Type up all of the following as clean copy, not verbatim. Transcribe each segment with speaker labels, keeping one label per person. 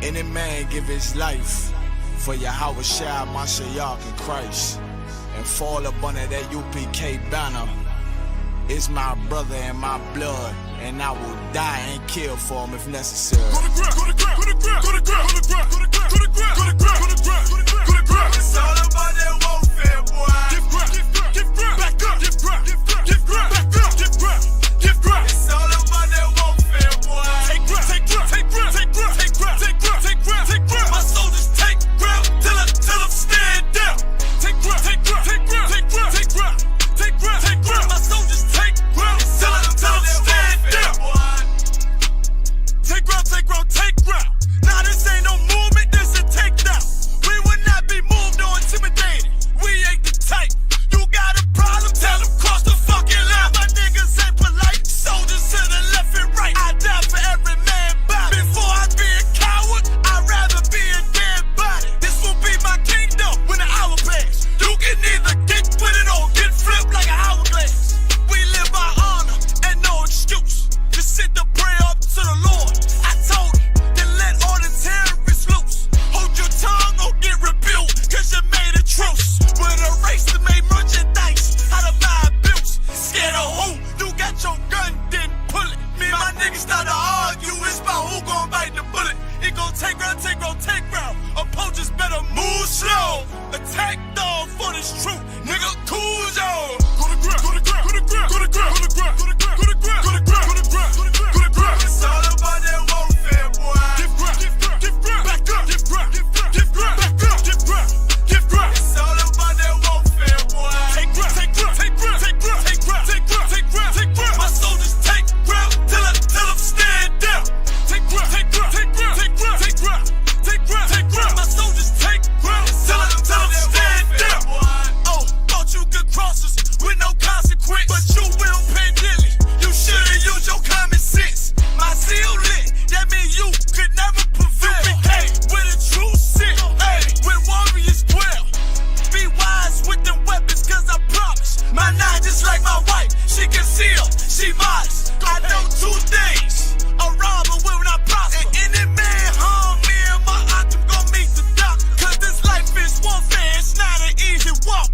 Speaker 1: Any man give his life for Yahweh Shai, Mashiach, and Christ, and fall up under that UPK banner. It's my brother and my blood, and I will die and kill for him if necessary.
Speaker 2: Go to ground, go to ground, go to ground, go to ground, go to ground, go to ground, go to ground, go to ground, go to ground, go to ground.
Speaker 3: It's all about that warfare, boy.
Speaker 2: Give ground, give ground, back up, give ground, give ground, back up, give ground, give ground.
Speaker 3: It's all about that warfare, boy.
Speaker 2: Take ground, take ground, take ground, take ground, take ground, take ground, take ground, take ground.
Speaker 3: My soldiers take ground till I'm stand down.
Speaker 2: Take ground, take ground, take ground, take ground, take ground, take ground, take ground.
Speaker 3: My soldiers take ground till I'm stand down.
Speaker 2: Take ground, take ground, take ground. Nah, this ain't no movement, this a takedown. We will not be moved or intimidated. We ain't the type. You got a problem, tell them cross the fucking line. My niggas ain't polite. Soldiers to the left and right. I die for every man body. Before I be a coward, I'd rather be a dead body. This will be my kingdom when the hour pass. You can either get with it or get flipped like an hourglass. We live by honor and no excuse. Just sit the prayer up to the Lord. I told him, then let all the terrorists loose. Hold your tongue or get rebuked, cause you made a truce. With a race that made merchandise out of my abuse. Scared of who? You got your gun, then pull it. Me and my niggas start to argue, it's about who gon' bite the bullet. It gon' take ground, take ground, take ground. Opponents better move slow. Attack dog for this truth, nigga, cool zone. Go to ground, go to ground, go to ground, go to ground, go to ground, go to ground, go to ground, go to ground, go to ground, go to ground.
Speaker 3: It's all about that warfare, boy.
Speaker 2: Give ground, give ground, back up, give ground, give ground, back up, give ground, give ground.
Speaker 3: It's all about that warfare, boy.
Speaker 2: Take ground, take ground, take ground, take ground, take ground, take ground, take ground, take ground.
Speaker 3: My soldiers take ground till I'm stand down.
Speaker 2: Take ground, take ground, take ground, take ground, take ground, take ground, take ground. My soldiers take ground till I'm stand down. Oh, thought you could cross us with no consequence, but you will pay dearly. You should've used your common sense. My zeal lit, that mean you could never prevail. Hey, with a true sit, hey, with warriors dwell. Be wise with them weapons, cause I promise. My nine just like my wife, she concealed, she modest. I know 2 things, a robber will not prosper. And any man harm me and my octave gon' meet the doctor. Cause this life is warfare, it's not an easy walk.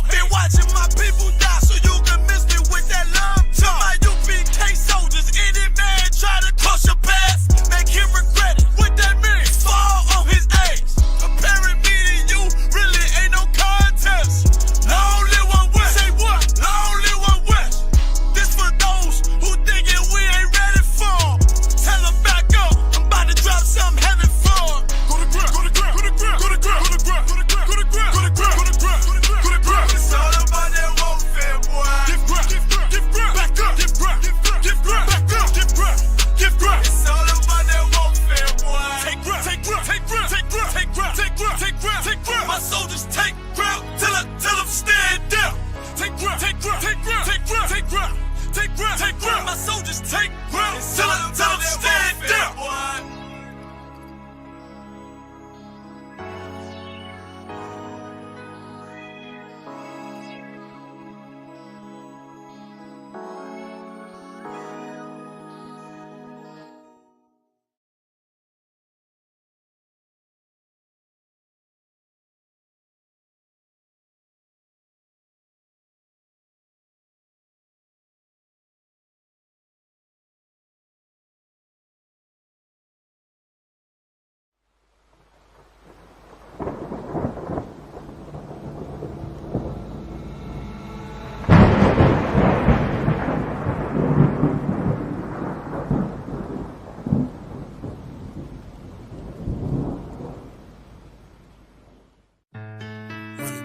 Speaker 2: Been watching my people die, so you can miss me with that love talk. My UPK soldiers, any man try to cross your path, make him regret it. What that mean? Fall on his ass. Comparing me to you really ain't no contest. Long live one West. Say what? Long live one West. This for those who thinking we ain't ready for. Tell them back up. I'm about to drop something heavy for. Go to ground, go to ground, go to ground, go to ground, go to ground, go to ground, go to ground, go to ground, go to ground, go to ground.
Speaker 3: It's all about that warfare, boy.
Speaker 2: Give ground, give ground, back up, give ground, give ground, back up, give ground, give ground.
Speaker 3: It's all about that warfare, boy.
Speaker 2: Take ground, take ground, take ground, take ground, take ground, take ground, take ground, take ground. My soldiers take ground till I'm stand down. Take ground, take ground, take ground, take ground, take ground, take ground, take ground. My soldiers take ground till I'm stand down.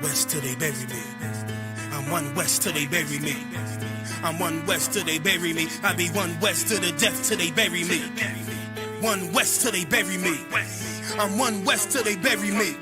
Speaker 4: West till they bury me. I'm one West till they bury me. I'm one West till they bury me. I be one West to the death till they bury me. One West till they bury me. I'm one West till they bury me.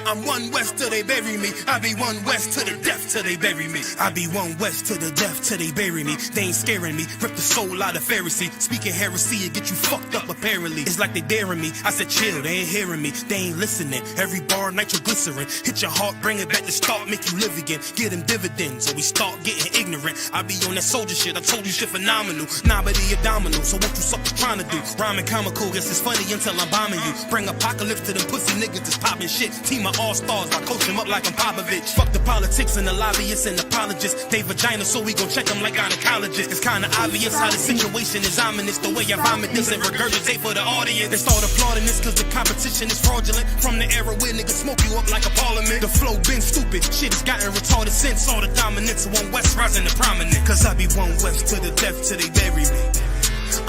Speaker 4: I'm one West till they bury me. I be one West to the death till they bury me. I be one West to the death till they bury me. They ain't scaring me. Rip the soul out of Pharisee. Speaking heresy and get you fucked up apparently. It's like they daring me. I said chill, they ain't hearing me. They ain't listening. Every bar nitroglycerin. Hit your heart, bring it back to start, make you live again. Get them dividends or we start getting ignorant. I be on that soldier shit. I told you shit phenomenal. Nah, but he abdominal. So what you suckers trying to do? Rhyming comical. Guess it's funny until I'm bombing you. Bring apocalypse to them pussy niggas that's popping shit. Team of all-stars. I coach them up like I'm Popovich. Fuck the politics and the lobbyists and apologists. They vagina, so we gon' check them like gynecologists. It's kinda obvious how the situation is ominous. The way I vomit this and regurgitate for the audience. They start applauding this cause the competition is fraudulent. From the era where niggas smoke you up like a parliament. The flow been stupid. Shit has gotten retarded since all the dominance of one West rising to prominent. Cause I be one West to the death till they bury me.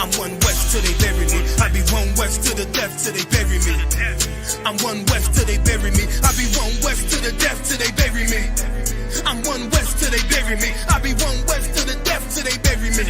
Speaker 4: I'm one West till they bury me. I be one West to the death till they bury me. I'm one West till they bury me. I be one West to the death till they bury me. I'm one West till they bury me. I be one West to the death till they bury me.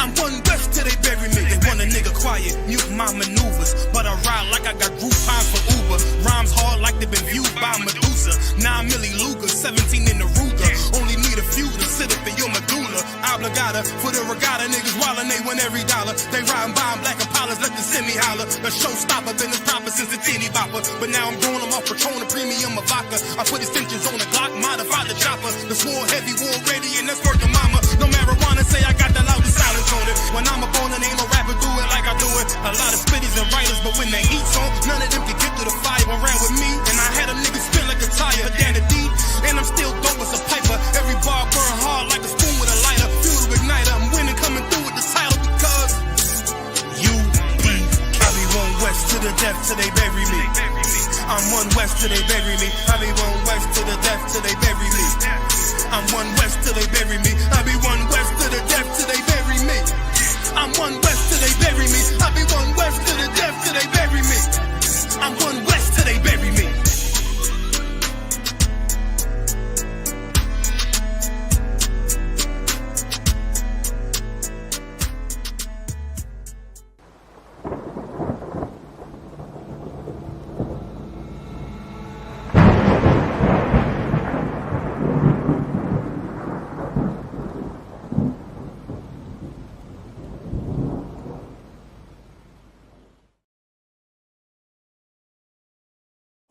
Speaker 4: I'm one West till they bury me. They want a nigga quiet, mute my maneuvers, but I ride like I got Groupon for Uber. Rhymes hard like they been viewed by Medusa. 9 milli Luger, 17 in the Ruger. Only need a few to sit up in your medulla. Obligata for the regatta, niggas wildin', they win every dollar. They riding by in black Impalas, let the semi holler. A showstopper, been as proper since the teeny bopper. But now I'm doing them off Patron, a premium of vodka. I put extensions on the Glock, modify the chopper. The swore heavy, war ready, and that's worth the mama. No marijuana, say I got the loudest silence on it. When I'm up on it, ain't no rapper do it like I do it. A lot of spitties and writers, but when the heat's on, none of them can get to the fire around with me. And I had a nigga spin like a tire, down the deep. And I'm still dope as a piper. Every bar burn hard like a spoon with a lighter. Fuel to ignite, I'm winning, coming through with the title because UP. I be one West to the death till they bury me. I'm one West till they bury me. I be one West to the death till they bury me. I'm one West till they bury me. I be one West to the death till they bury me. I'm one West till they bury me. I be one West to the death till they bury me. I'm one West till they bury me.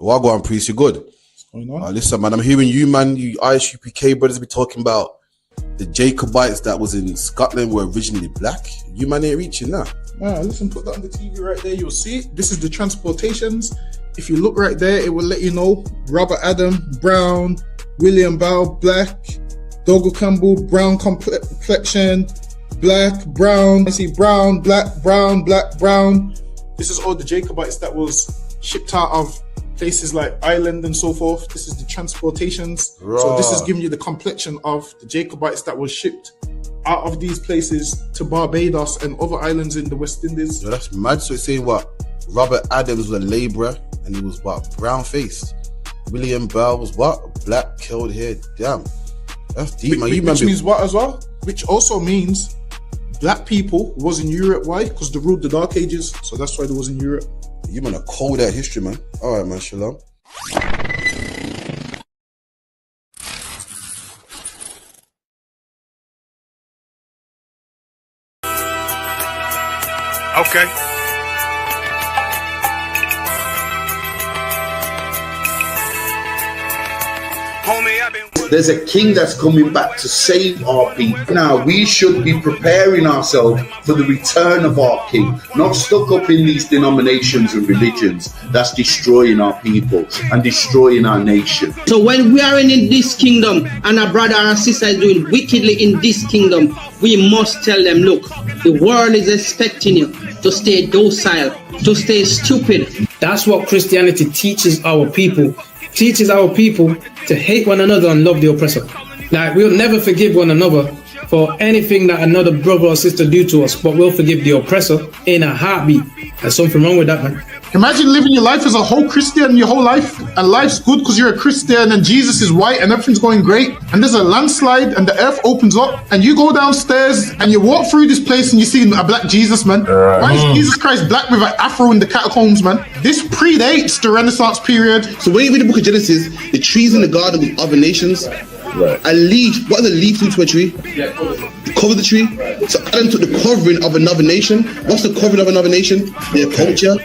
Speaker 5: Wagwan priest, you good?
Speaker 6: What's going on?
Speaker 5: Listen, man, I'm hearing you, man, you ISUPK brothers be talking about the Jacobites that was in Scotland were originally black. You man ain't reaching that.
Speaker 6: Listen, put that on the TV right there. You'll see it. This is the transportations. If you look right there, it will let you know Robert Adam, brown, William Bow, black, Dougal Campbell, brown complexion, black, brown. I see brown, black, brown, black, brown. This is all the Jacobites that was shipped out of places like Ireland and so forth. This is the transportations.
Speaker 5: Right.
Speaker 6: So this is giving you the complexion of the Jacobites that was shipped out of these places to Barbados and other islands in the West Indies.
Speaker 5: Yo, that's mad. So it's saying what? Robert Adams was a labourer and he was what? Brown faced. William Bell was what? Black, curled hair. Damn. That's deep, man.
Speaker 6: Which means what as well? Which also means black people was in Europe. Why? Because they ruled the Dark Ages. So that's why they was in Europe.
Speaker 5: You man are cold at history, man. All right, man. Shalom.
Speaker 3: Okay. Homie, I've been...
Speaker 7: There's a king that's coming back to save our people. Now, we should be preparing ourselves for the return of our king, not stuck up in these denominations and religions that's destroying our people and destroying our nation.
Speaker 8: So when we are in this kingdom and our brother and sister is doing wickedly in this kingdom, we must tell them, look, the world is expecting you to stay docile, to stay stupid.
Speaker 9: That's what Christianity teaches our people. Teaches our people to hate one another and love the oppressor. Like, we'll never forgive one another for anything that another brother or sister do to us, but we'll forgive the oppressor in a heartbeat. There's something wrong with that, man.
Speaker 6: Imagine living your life as a whole Christian your whole life, and life's good because you're a Christian and Jesus is white and everything's going great, and there's a landslide and the earth opens up and you go downstairs and you walk through this place and you see a black Jesus, man. Why is Jesus Christ black with an afro in the catacombs, man? This predates the Renaissance period.
Speaker 10: So when you read the book of Genesis, the trees in the garden with other nations, a leaf, what does a leaf do to a tree? Cover the tree. So Adam took the covering of another nation. What's the covering of another nation? Their culture.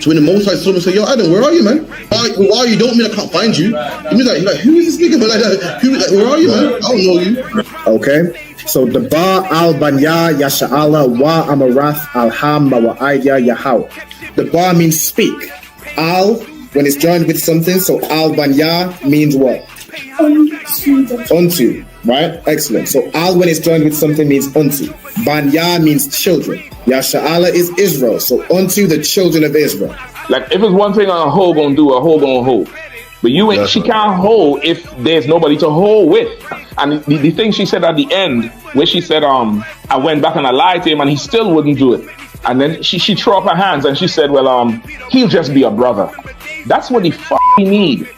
Speaker 10: So when the Most High saw him and said, yo, Adam, where are you, man? Why are you? Don't mean I can't find you. He means like, who is this nigga? Like, where are you, man? I don't know you.
Speaker 11: Okay. So the Ba al Banya Yasha'ala wa Amarath al Hamma wa Aidya Yahau. The Ba means speak. Al, when it's joined with something, so al Banya means what? Unto, right? Excellent. So al when it's joined with something means unto. Banya means children. Yasha'ala is Israel. So unto the children of Israel.
Speaker 12: Like if it's one thing a hoe gonna do, a hoe gonna hold. But you ain't, she can't hold if there's nobody to hold with. And the thing she said at the end, where she said, I went back and I lied to him and he still wouldn't do it. And then she threw up her hands and she said, well, he'll just be a brother. That's what he need.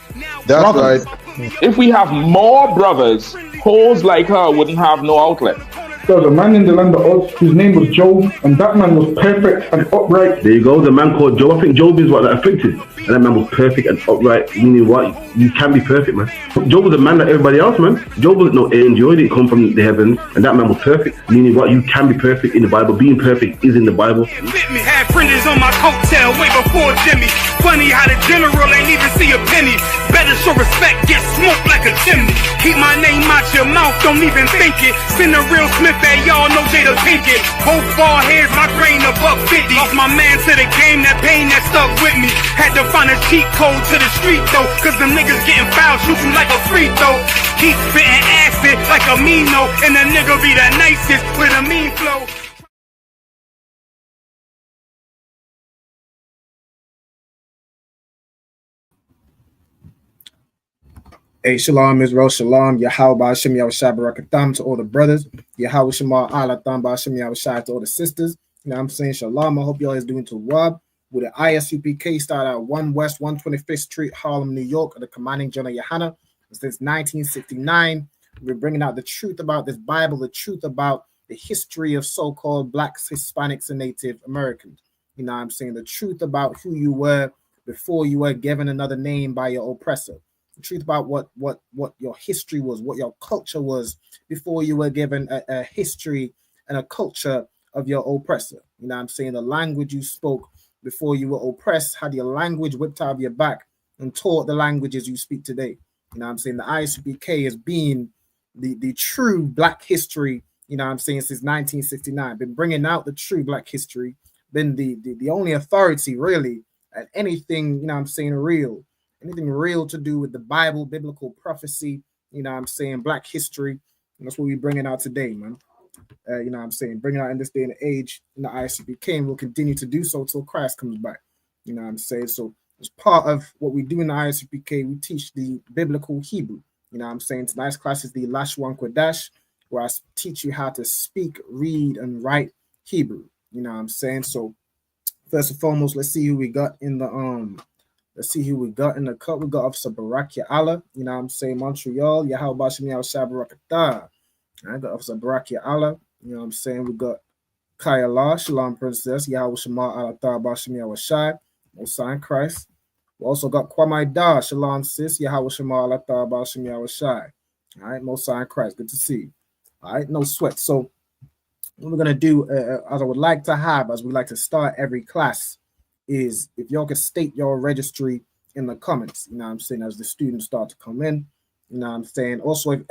Speaker 5: That's
Speaker 12: brothers.
Speaker 5: right.
Speaker 12: If we have more brothers, hoes like her wouldn't have no outlet.
Speaker 13: There was a man in the land of Oz, his name was Job, and that man was perfect and upright.
Speaker 14: There you go, the man called Job. I think Job is what, that afflicted. And that man was perfect and upright, meaning what? You can be perfect, man. Job was a man like everybody else, man. Job wasn't no angel, he didn't come from the heavens, and that man was perfect, meaning what? You can be perfect in the Bible. Being perfect is in the Bible.
Speaker 4: Had fringes on my coattail way before Jimmy. Funny how the general ain't even see a penny. Better show respect, get smoked like a chimney. Keep my name out your mouth, don't even think it. Send a real Smith that y'all know Jada Pinkett. Both ball heads, my grain above 50. Lost my man to the game, that pain that stuck with me. Had to find a cheat code to the street though, cause them niggas getting foul, shoot you like a free throw. Keep spitting acid like a Mino, and the nigga be the nicest with a mean flow.
Speaker 11: Hey, shalom, Israel, shalom, Yahweh Ba'ashem Yahushua Barakatam to all the brothers, Yahweh Shema Alatam Ba'ashem Yahushua to all the sisters. You know what I'm saying? Shalom, I hope y'all is doing to Wab. With the ISUPK start at 1 West 125th Street, Harlem, New York, at the commanding General Yohana. Since 1969, we're bringing out the truth about this Bible, the truth about the history of so-called Blacks, Hispanics, and Native Americans. You know what I'm saying? The truth about who you were before you were given another name by your oppressor. The truth about what your history was, what your culture was before you were given a history and a culture of your oppressor. You know what I'm saying? The language you spoke before you were oppressed, had your language whipped out of your back and taught the languages you speak today. You know what I'm saying? The ISUPK has been the true Black history, you know what I'm saying, since 1969. Been bringing out the true Black history, been the only authority really at anything, you know what I'm saying, real. Anything real to do with the Bible, biblical prophecy, you know what I'm saying, Black history. And that's what we're bringing out today, man. You know what I'm saying, bringing out in this day and age in the ISUPK, and we'll continue to do so till Christ comes back. You know what I'm saying? So as part of what we do in the ISUPK, we teach the biblical Hebrew. You know what I'm saying? Tonight's class is the Lashawan Qadash, where I teach you how to speak, read, and write Hebrew. You know what I'm saying? So first and foremost, let's see who we got in the Let's see who we got in the cut. We got Officer Barakia Allah, you know what I'm saying, Montreal, Yahweh Bashim Yahushua Barakatah. I got Officer Barakia Allah, you know what I'm saying. We got Kaya La, Shalom Princess, Yahweh Shema Allah Bashim Yahushua, Mosiah Christ. We also got Kwame Da, Shalom Sis, Yahweh Shema Allah Bashim Yahushua. All right, Mosiah Christ, good to see you. All right, no sweat. So what we're gonna do, as I would like to have, as we like to start every class, is if y'all could state your registry in the comments, you know what I'm saying, as the students start to come in, you know what I'm saying. Also, if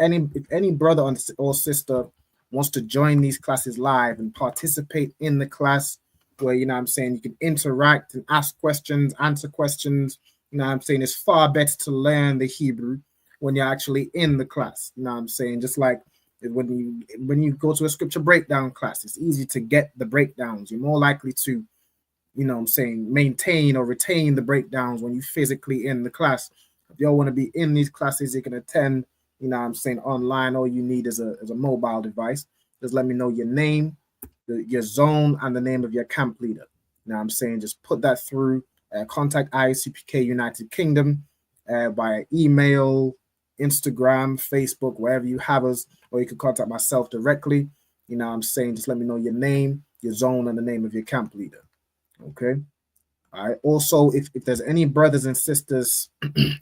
Speaker 11: any brother or sister wants to join these classes live and participate in the class, where, you know what I'm saying, you can interact and ask questions, answer questions, you know what I'm saying, it's far better to learn the Hebrew when you're actually in the class, you know what I'm saying. Just like when you go to a scripture breakdown class, it's easy to get the breakdowns. You're more likely to, you know what I'm saying, maintain or retain the breakdowns when you physically in the class. If y'all want to be in these classes, you can attend, you know what I'm saying, online. All you need is a mobile device. Just let me know your name, your zone, and the name of your camp leader. You know what I'm saying? Just put that through contact ISUPK United Kingdom via email, Instagram, Facebook, wherever you have us, or you can contact myself directly. You know what I'm saying? Just let me know your name, your zone, and the name of your camp leader. Okay. All right. Also, if there's any brothers and sisters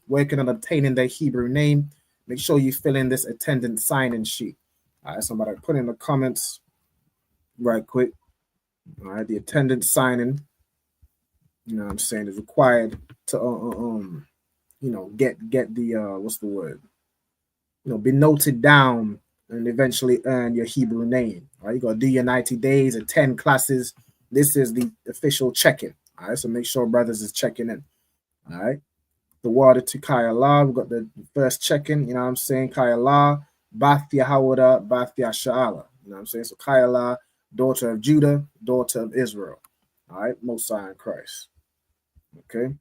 Speaker 11: working on obtaining their Hebrew name, make sure you fill in this attendance sign-in sheet. All right. Somebody put in the comments right quick. All right. The attendance sign-in, you know what I'm saying, is required to you know, get the what's the word? You know, be noted down and eventually earn your Hebrew name. All right, you gotta do your 90 days, attend classes. This is the official check-in. All right, so make sure brothers is checking in. All right, the water to Kayala. We got the first check-in. You know what I'm saying? Kayala, Bath Yahawada, Bath Yasha'ala. You know what I'm saying? So Kayala, daughter of Judah, daughter of Israel. All right, Most High in Christ. Okay.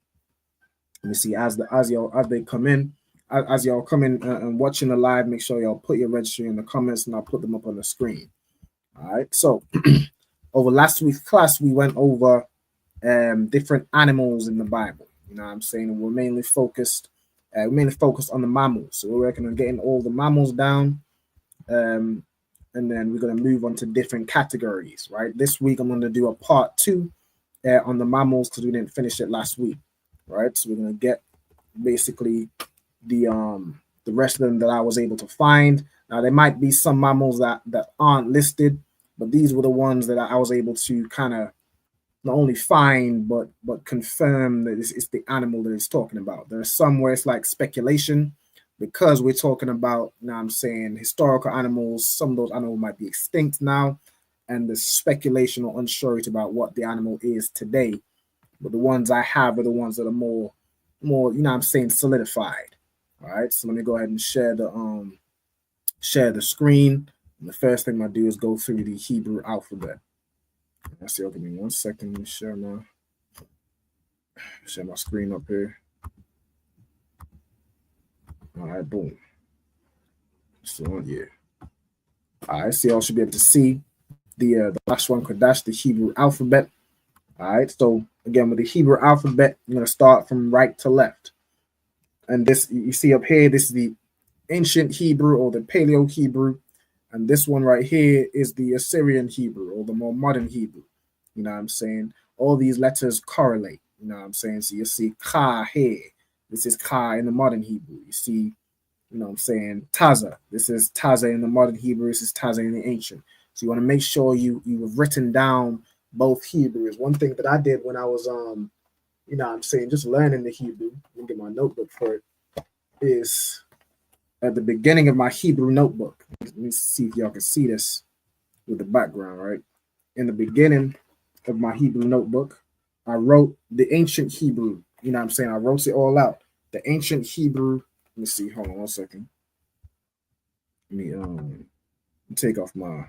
Speaker 11: Let me see as they come in, as y'all come in and watching the live. Make sure y'all put your registry in the comments, and I'll put them up on the screen. All right. So over last week's class, we went over different animals in the Bible. You know what I'm saying? We're mainly focused on the mammals. So we're working on getting all the mammals down, and then we're going to move on to different categories. Right. This week I'm going to do a part 2 on the mammals because we didn't finish it last week. Right, so we're gonna get basically the rest of them that I was able to find. Now there might be some mammals that aren't listed, but these were the ones that I was able to kind of not only find but confirm that it's the animal that it's talking about. There's some where it's like speculation because we're talking about, you know what I'm saying, historical animals. Some of those animals might be extinct now, and there's speculation or unsurety about what the animal is today. But the ones I have are the ones that are more, you know what I'm saying, solidified. All right. So let me go ahead and share the screen. And the first thing I do is go through the Hebrew alphabet. Let's see, give me 1 second. Let me share my screen up here. All right, boom. So yeah. All right, so y'all should be able to see the Lashawan Qadash, the Hebrew alphabet. All right, so again, with the Hebrew alphabet, I'm going to start from right to left. And this, you see up here, this is the ancient Hebrew or the Paleo Hebrew. And this one right here is the Assyrian Hebrew or the more modern Hebrew. You know what I'm saying? All these letters correlate. You know what I'm saying? So you see Ka here. This is Ka in the modern Hebrew. You see, you know what I'm saying, Taza. This is Taza in the modern Hebrew. This is Taza in the ancient. So you want to make sure you have written down both Hebrews. One thing that I did when I was you know what I'm saying, just learning the Hebrew, let me get my notebook for it, is at the beginning of my Hebrew notebook. Let me see if y'all can see this with the background, right? In the beginning of my Hebrew notebook, I wrote the ancient Hebrew. You know what I'm saying? I wrote it all out. The ancient Hebrew. Let me see. Hold on 1 second. Let me take off my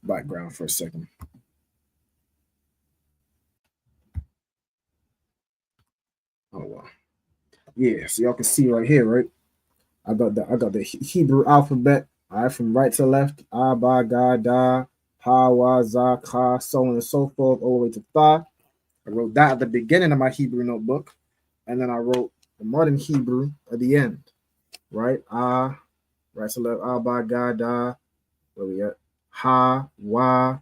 Speaker 11: background for a second. Oh wow. Yeah, so y'all can see right here, right? I got the Hebrew alphabet, all right, from right to left. Abba, Ga, Da, Ha, Wa, Za, Ka, so on and so forth, all the way to Tha. I wrote that at the beginning of my Hebrew notebook, and then I wrote the modern Hebrew at the end, right? Right to left, Abba, Ga, Da, where we at? Ha, Wa,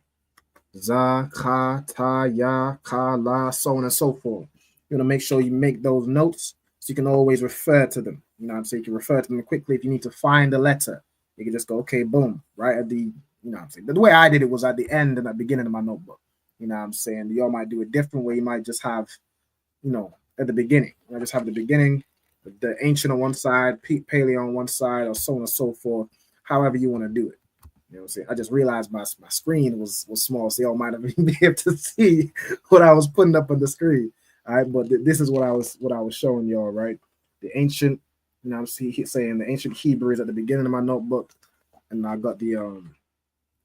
Speaker 11: Za, Ka, Ta, Ya, Ka, La, so on and so forth. You want to make sure you make those notes so you can always refer to them. You know what I'm saying? You can refer to them quickly. If you need to find a letter, you can just go, okay, boom, right at the, you know what I'm saying? The way I did it was at the end and at the beginning of my notebook. You know what I'm saying? Y'all might do it different way. You might just have, you know, at the beginning. I just have the beginning, the ancient on one side, paleo on one side, or so on and so forth, however you want to do it. You know what I'm saying? I just realized my screen was small, so y'all might have been able to see what I was putting up on the screen. All right, but this is what I was showing y'all, right? The ancient, you know, I'm saying the ancient Hebrew is at the beginning of my notebook, and I got the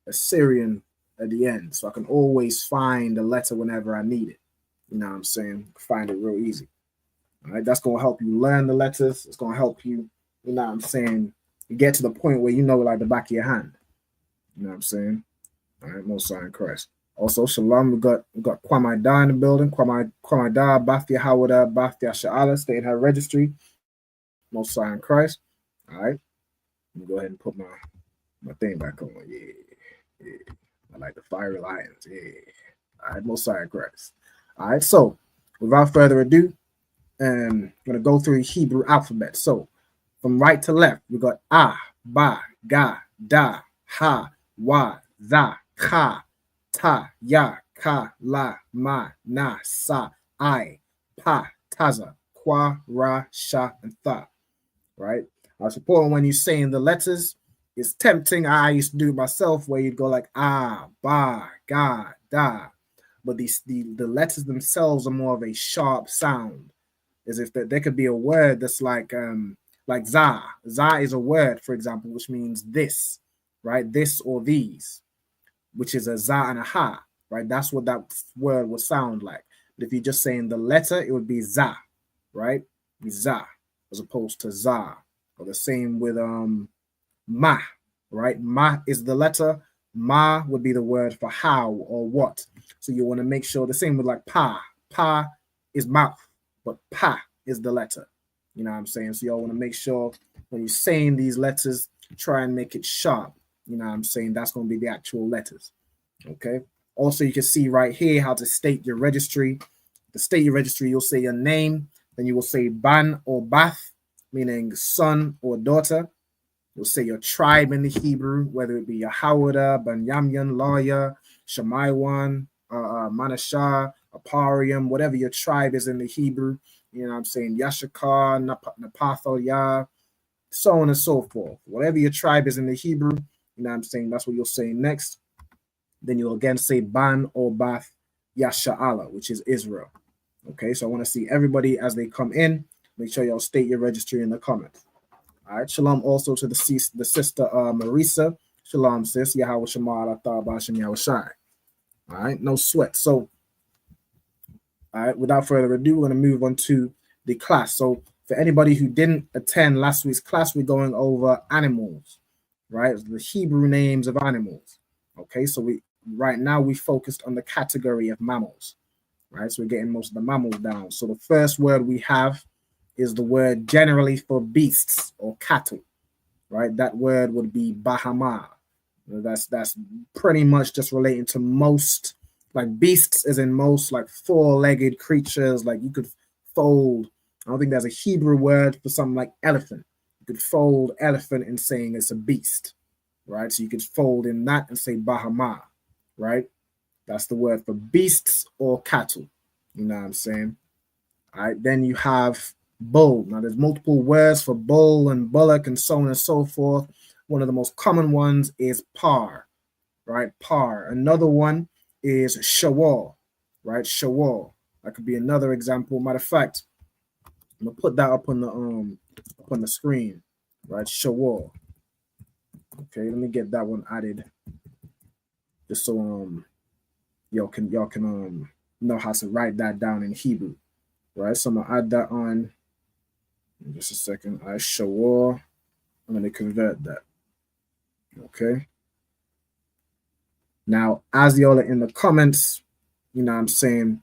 Speaker 11: Assyrian at the end, so I can always find the letter whenever I need it. You know what I'm saying? Find it real easy. All right, that's gonna help you learn the letters. It's gonna help you, you know what I'm saying, get to the point where you know like the back of your hand. You know what I'm saying? All right, Most High in Christ. Also, shalom. We got Kwame Da in the building. Kwame Da, Bafia Hawada, Bafia Sha'ala, stay in her registry. Most High in Christ. All right. Let me go ahead and put my thing back on. Yeah. I like the fiery lions. Yeah. All right. Most High in Christ. All right. So, without further ado, I'm gonna go through the Hebrew alphabet. So, from right to left, we got Ba, Ga, Da, Ha, Wa, Za, Ka, Ta, Ya, Ka, La, Ma, Na, Sa, I, Pa, Taza, Kwa, Ra, Sha, and Tha. Right? I suppose when you're saying the letters, it's tempting. I used to do it myself where you'd go like Ba, Ga, Da. But the letters themselves are more of a sharp sound. As if there could be a word that's like za. Za is a word, for example, which means this, right? This or these, which is a za and a ha, right? That's what that word would sound like. But if you're just saying the letter, it would be za, right? Be za, as opposed to za. Or the same with ma, right? Ma is the letter. Ma would be the word for how or what. So you want to make sure the same with like pa. Pa is mouth, but pa is the letter. You know what I'm saying? So y'all want to make sure when you're saying these letters, try and make it sharp. You know what I'm saying? That's going to be the actual letters. Okay. Also, you can see right here how to state your registry. To state your registry, you'll say your name, then you will say ban or bath, meaning son or daughter. You'll say your tribe in the Hebrew, whether it be Yahawada, Banyamyan, Lawyer, Shamaiwan, Manashah, Aparium, whatever your tribe is in the Hebrew. You know what I'm saying? Yashakar, Napatho, Yah, so on and so forth. Whatever your tribe is in the Hebrew, you know what I'm saying? That's what you'll say next. Then you'll again say Ban or Bath Yasha'ala, which is Israel. Okay, so I want to see everybody as they come in. Make sure y'all state your registry in the comments. All right, shalom also to the sister Marisa. Shalom, sis. Yahweh Shema Allah Bashim Yahweh Shai. All right, no sweat. So, all right, without further ado, we're going to move on to the class. So, for anybody who didn't attend last week's class, we're going over animals, right? The Hebrew names of animals. Okay, so right now we focused on the category of mammals, right? So we're getting most of the mammals down. So the first word we have is the word generally for beasts or cattle, right? That word would be bahama. That's pretty much just relating to most, like beasts as in most like four-legged creatures. Like you could fold, I don't think there's a Hebrew word for something like elephant. You could fold elephant in saying it's a beast, right? So you could fold in that and say bahama, right? That's the word for beasts or cattle. You know what I'm saying? All right, then you have bull. Now there's multiple words for bull and bullock and so on and so forth. One of the most common ones is par, right? Par. Another one is shawal, right? Shawal. That could be another example. Matter of fact, I'm gonna put that up on the screen, right? Shawal. Okay, let me get that one added, just so y'all can know how to write that down in Hebrew, right? So I'm gonna add that on in just a second. I shawal. I'm gonna convert that. Okay. Now, as y'all are in the comments, you know what I'm saying,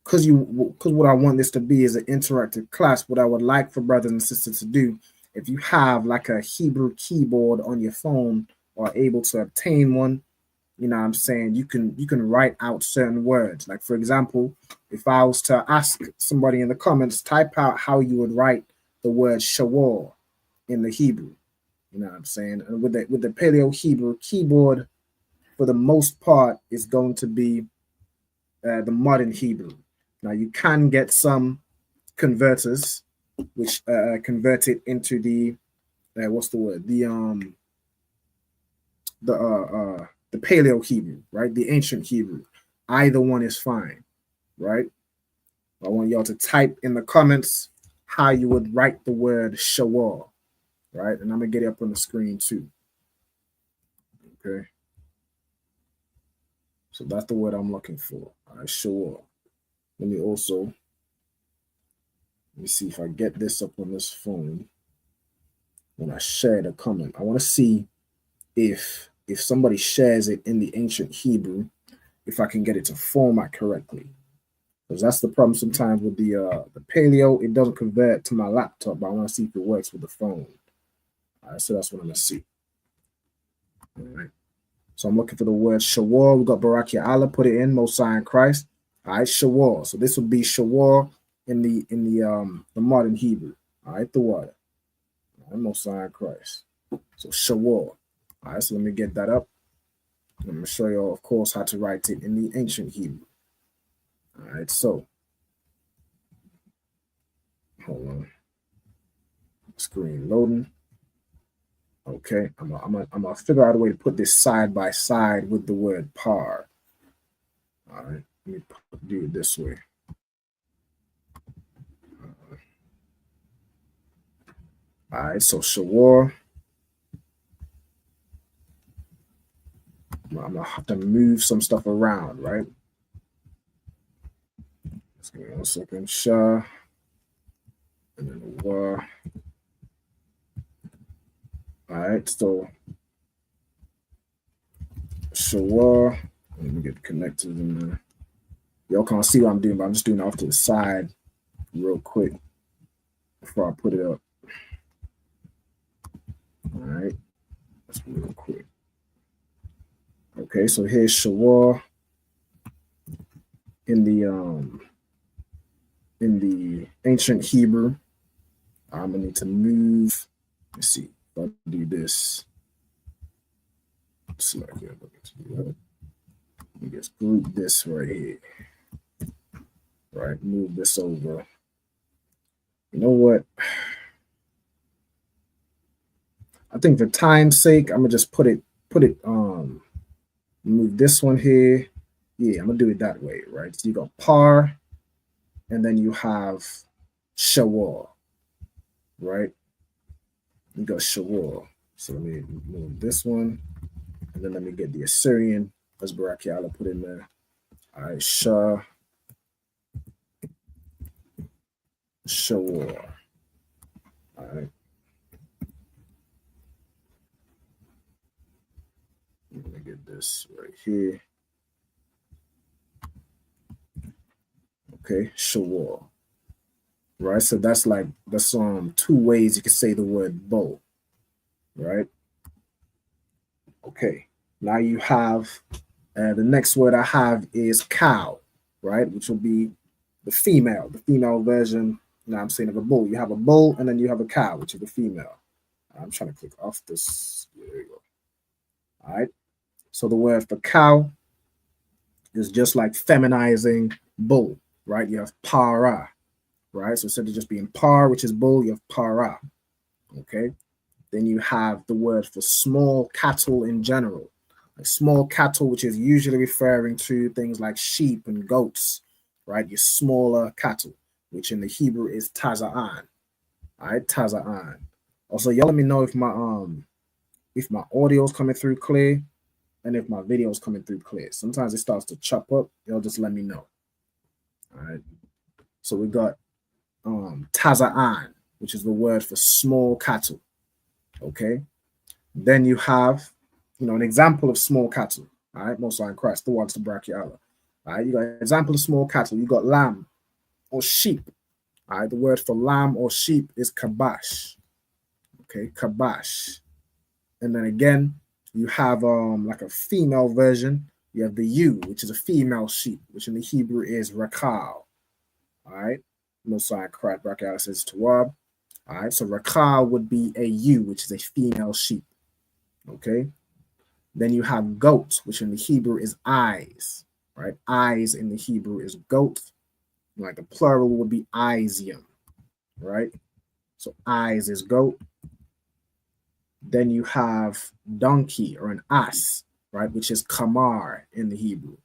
Speaker 11: because what I want this to be is an interactive class. What I would like for brothers and sisters to do, if you have like a Hebrew keyboard on your phone or able to obtain one, you know what I'm saying, you can write out certain words. Like for example, if I was to ask somebody in the comments, type out how you would write the word shawal in the Hebrew. You know what I'm saying? And with the Paleo Hebrew keyboard, for the most part, is going to be the modern Hebrew. Now you can get some converters which convert it into the what's the word? The Paleo Hebrew, right? The ancient Hebrew. Either one is fine, right? I want y'all to type in the comments how you would write the word shawal, right? And I'm gonna get it up on the screen too. Okay. So that's the word I'm looking for. All right, shawal. Let me see if I get this up on this phone when I share the comment. I want to see if somebody shares it in the ancient Hebrew, if I can get it to format correctly. Because that's the problem sometimes with the Paleo. It doesn't convert to my laptop, but I want to see if it works with the phone. All right, so that's what I'm going to see. All right. So I'm looking for the word Shawar. We got Barakia Allah, put it in, Most High in Christ. All right, Shawar. So this would be Shawar in the modern Hebrew. All right, the water. All right, Most High in Christ. So Shawar. All right, so let me get that up. I'm going to show you, of course, how to write it in the ancient Hebrew. All right, so hold on. Screen loading. Okay, I'm gonna figure out a way to put this side by side with the word par. All right, let me do it this way. All right, so Shawar. I'm gonna have to move some stuff around, right? Just give me 1 second. Shah. And then War. All right, so Shawar. Let me get connected in there. Y'all can't see what I'm doing, but I'm just doing it off to the side real quick before I put it up. All right, that's real quick. Okay, so here's Shawar in the ancient Hebrew. I'm gonna need to move. Let's see if I do this. Select it. Let me just group this right here. Right, move this over. You know what? I think for time's sake, I'm gonna just put it. Move this one here. Yeah, I'm gonna do it that way, right? So you got par, and then you have Shawar, right? You got Shawar. So let me move this one, and then let me get the Assyrian, as Barakiala put in there. All right, Shawar. All right. Let me get this right here. Okay, Shawar. Right, so that's 2 ways you can say the word bow. Right. Okay. Now you have the next word I have is cow, right, which will be the female version. You know what I'm saying, of a bull. You have a bull and then you have a cow, which is the female. I'm trying to click off this. There you go. All right. So the word for cow is just like feminizing bull, right? You have para, right? So instead of just being par, which is bull, you have para. Okay. Then you have the word for small cattle in general. Like small cattle, which is usually referring to things like sheep and goats, right? Your smaller cattle, which in the Hebrew is taza'an. All right, taza'an. Also, y'all let me know if my audio is coming through clear and if my video is coming through clear. Sometimes it starts to chop up. Y'all just let me know. All right. So we got taza'an, which is the word for small cattle. Okay. Then you have, an example of small cattle. All right. Most High in Christ, the ones to Barakia Allah. All right. You got an example of small cattle. You got lamb or sheep. All right. The word for lamb or sheep is kabash. Okay. Kabash. And then again, you have like a female version. You have the ewe, which is a female sheep, which in the Hebrew is rakal. All right. Most High in Christ, Barakia Allah says Tawab. All right, so rakal would be a ewe, which is a female sheep. Okay. Then you have goat, which in the Hebrew is eyes. Right? Eyes in the Hebrew is goat. Like the plural would be eyesium. Right? So eyes is goat. Then you have donkey or an ass, right? Which is kamar in the Hebrew.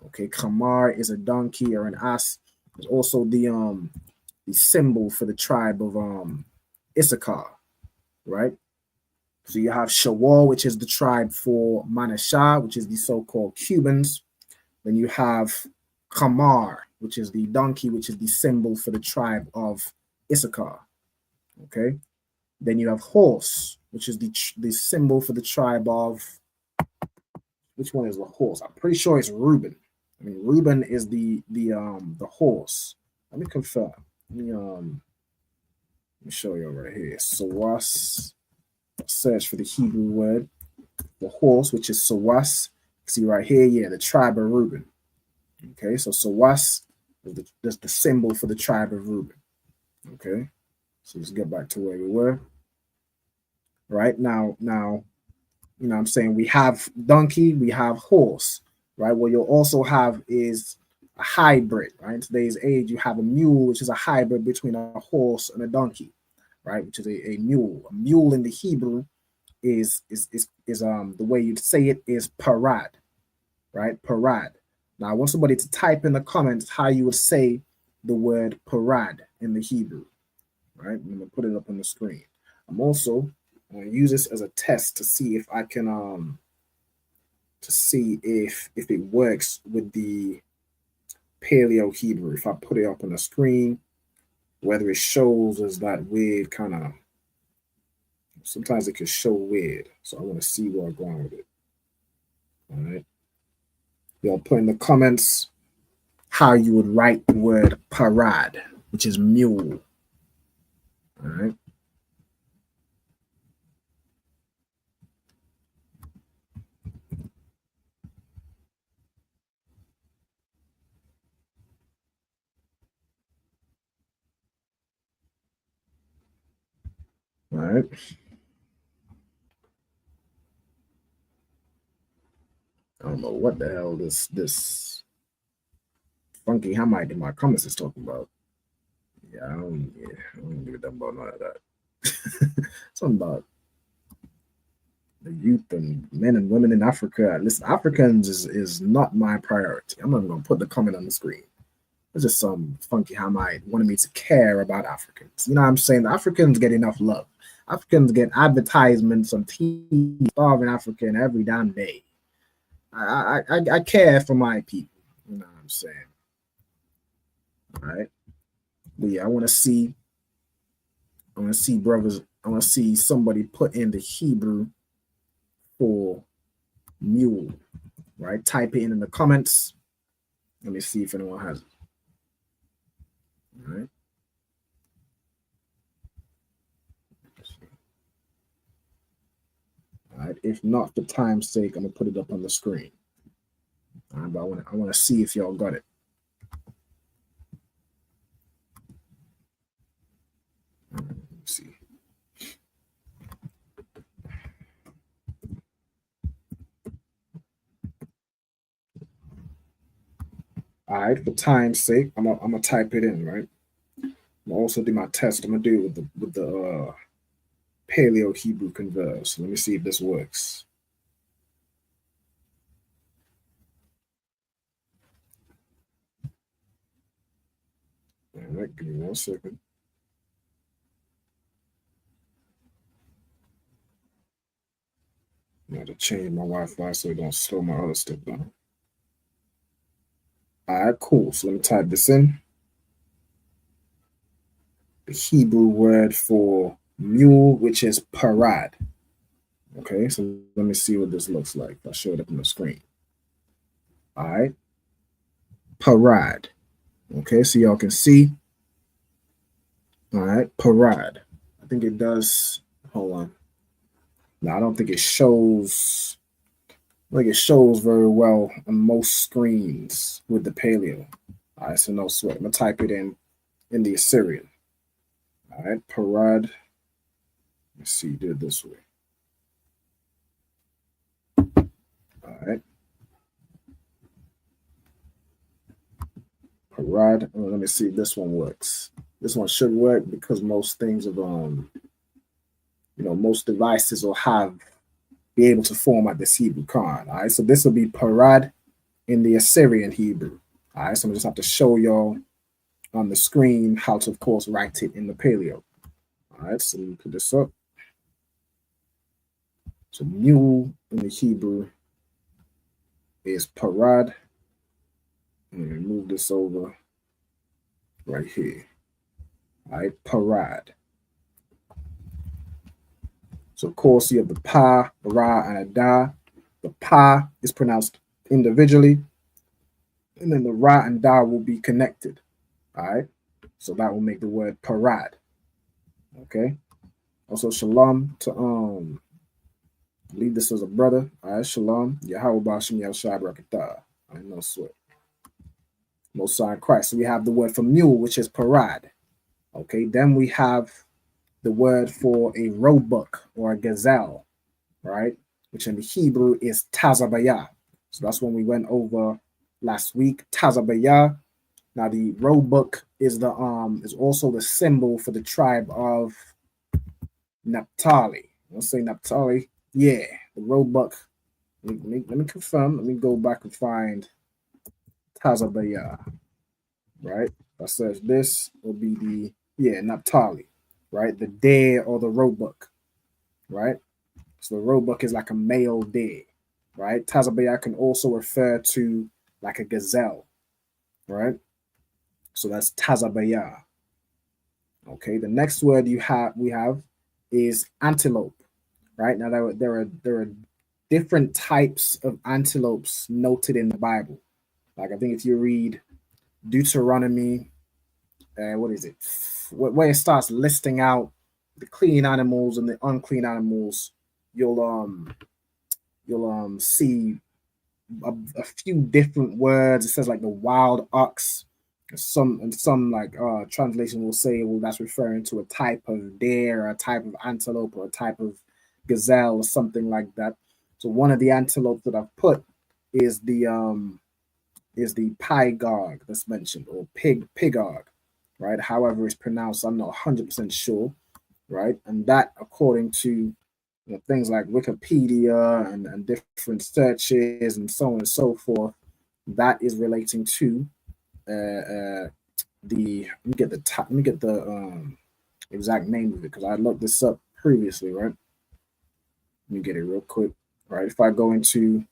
Speaker 11: Okay, kamar is a donkey or an ass. There's also the symbol for the tribe of Issachar, right? So you have Shawar, which is the tribe for Manashah, which is the so-called Cubans. Then you have Kamar, which is the donkey, which is the symbol for the tribe of Issachar. Okay. Then you have horse, which is the symbol for the tribe of which one is the horse? I'm pretty sure it's Reuben. I mean, Reuben is the horse. Let me confirm. Let me show you right here. Sawas. Search for the Hebrew word, the horse, which is Sawas. See right here, yeah, the tribe of Reuben. Okay, so Sawas is the symbol for the tribe of Reuben. Okay, so let's get back to where we were. Right now, you know what I'm saying, we have donkey, we have horse, right? What you'll also have is a hybrid, right? In today's age, you have a mule, which is a hybrid between a horse and a donkey, right? Which is a mule. A mule in the Hebrew is the way you'd say it is parad, right? Parad. Now I want somebody to type in the comments how you would say the word parad in the Hebrew, right? I'm gonna put it up on the screen. I'm also going to use this as a test to see if I can if it works with the Paleo Hebrew. If I put it up on the screen, whether it shows as that weird kind of, sometimes it can show weird. So I want to see where I'm going with it. All right. Y'all put in the comments how you would write the word parad, which is mule. All right. All right. I don't know what the hell this funky Hamite in my comments is talking about. Yeah, I don't give a damn about none of that. Something about the youth and men and women in Africa. Listen, Africans is not my priority. I'm not even gonna put the comment on the screen. It's just some funky Hamite wanted me to care about Africans. You know what I'm saying? The Africans get enough love. Africans get advertisements on TV, starving African every damn day. I care for my people. You know what I'm saying? All right. But yeah, I want to see brothers. I want to see somebody put in the Hebrew for mule. Right? Type it in the comments. Let me see if anyone has it. All right. All right. If not, for time's sake, I'm gonna put it up on the screen. All right, but I want to see if y'all got it. All right, let's see. All right, for time's sake, I'm gonna type it in, right? I'm gonna also do my test. I'm gonna do it with the Paleo Hebrew Converse. So let me see if this works. All right, give me 1 second. I have to change my Wi-Fi so it don't slow my other stuff down. All right, cool. So let me type this in. The Hebrew word for mule, which is parad. Okay, so let me see what this looks like. I'll show it up on the screen. All right, parad. Okay, so y'all can see. All right, parad. I think it does. Hold on. No, I don't think it shows. I think it shows very well on most screens with the Paleo. All right, so no sweat. I'm gonna type it in the Assyrian. All right, parad. Let's see, do it this way. All right. Parad. Let me see if this one works. This one should work because most things of most devices will be able to format this Hebrew card. All right, so this will be parad in the Assyrian Hebrew. All right, so I'm just have to show y'all on the screen how to, of course, write it in the Paleo. All right, so let me put this up. So mule in the Hebrew is parad. And move this over right here. All right, parad. So of course you have the pa, ra, and a da. The pa is pronounced individually, and then the ra and da will be connected. All right, so that will make the word parad. Okay. Also, shalom to leave this as a brother. All right, shalom. Yahweh Bashim Yahushua Barakatah. I know sweat. Most High Christ. So we have the word for mule, which is parad. Okay, then we have the word for a roebuck or a gazelle, right? Which in the Hebrew is tazabaya. So that's when we went over last week. Tazabaya. Now the roebuck is also the symbol for the tribe of Naphtali. Let's say Naphtali. Yeah, the roebuck. Let me confirm. Let me go back and find Tazabaya. Right? If I search this, will be the Naphtali, right? The deer or the roebuck, right? So the roebuck is like a male deer, right? Tazabaya can also refer to like a gazelle, right? So that's Tazabaya. Okay, the next word we have is antelope, right? Now there are different types of antelopes noted in the Bible. Like I think if you read Deuteronomy, what is it? Where it starts listing out the clean animals and the unclean animals, you'll see a few different words. It says like the wild ox. Some like translation will say, well, that's referring to a type of deer, or a type of antelope, or a type of gazelle, or something like that. So one of the antelopes that I've put is the pygog that's mentioned, or pigog, right? However it's pronounced, I'm not 100% sure, right? And that, according to things like Wikipedia and different searches and so on and so forth, that is relating to let me get the exact name of it, because I looked this up previously, right? Let me get it real quick, right? If I go into,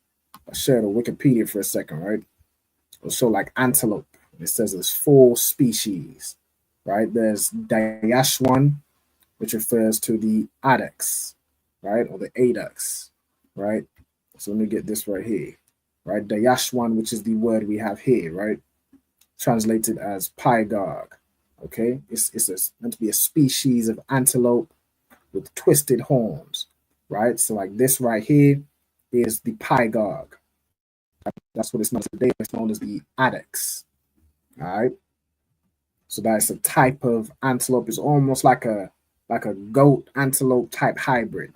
Speaker 11: I share the Wikipedia for a second, right? It'll show like antelope. It says there's 4 species, right? There's Dayashwan, which refers to the addax, right? Or the addax, right? So let me get this right here, right? Dayashwan, which is the word we have here, right? Translated as pygog. Okay, it's meant to be a species of antelope with twisted horns, right? So like this right here is the pygog. That's what it's known today. It's known as the addax. All right. So that's a type of antelope. It's almost like a goat antelope type hybrid,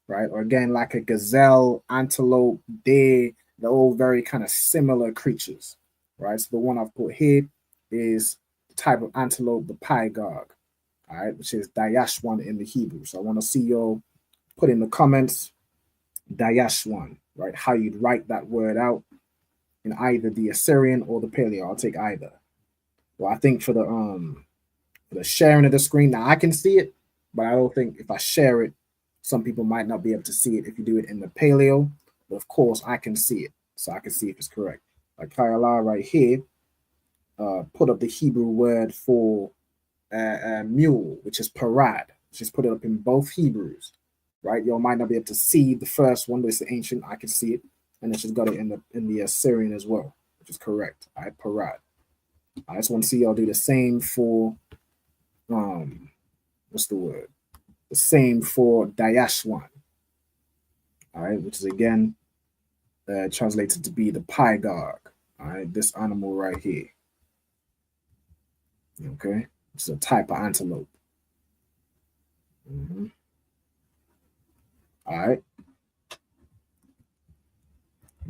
Speaker 11: right? Or again, like a gazelle, antelope, deer. They're all very kind of similar creatures, right? So the one I've put here is the type of antelope, the pygog, all right, which is Dayashwan in the Hebrew. So I want to see y'all put in the comments Dayashwan, right? How you'd write that word out in either the Assyrian or the Paleo. I'll take either. Well, I think for the sharing of the screen, now I can see it, but I don't think if I share it, some people might not be able to see it if you do it in the Paleo. But of course, I can see it, so I can see if it's correct. Like Kayala right here, put up the Hebrew word for mule, which is parad. Just put it up in both Hebrews, right? Y'all might not be able to see the first one, but it's the ancient. I can see it, and then she's got it in the Assyrian as well, which is correct. All right, parad. I just want to see y'all do the same for what's the word? The same for Dayashwan. All right, which is again translated to be the pygog. All right, this animal right here. Okay, it's a type of antelope. All right,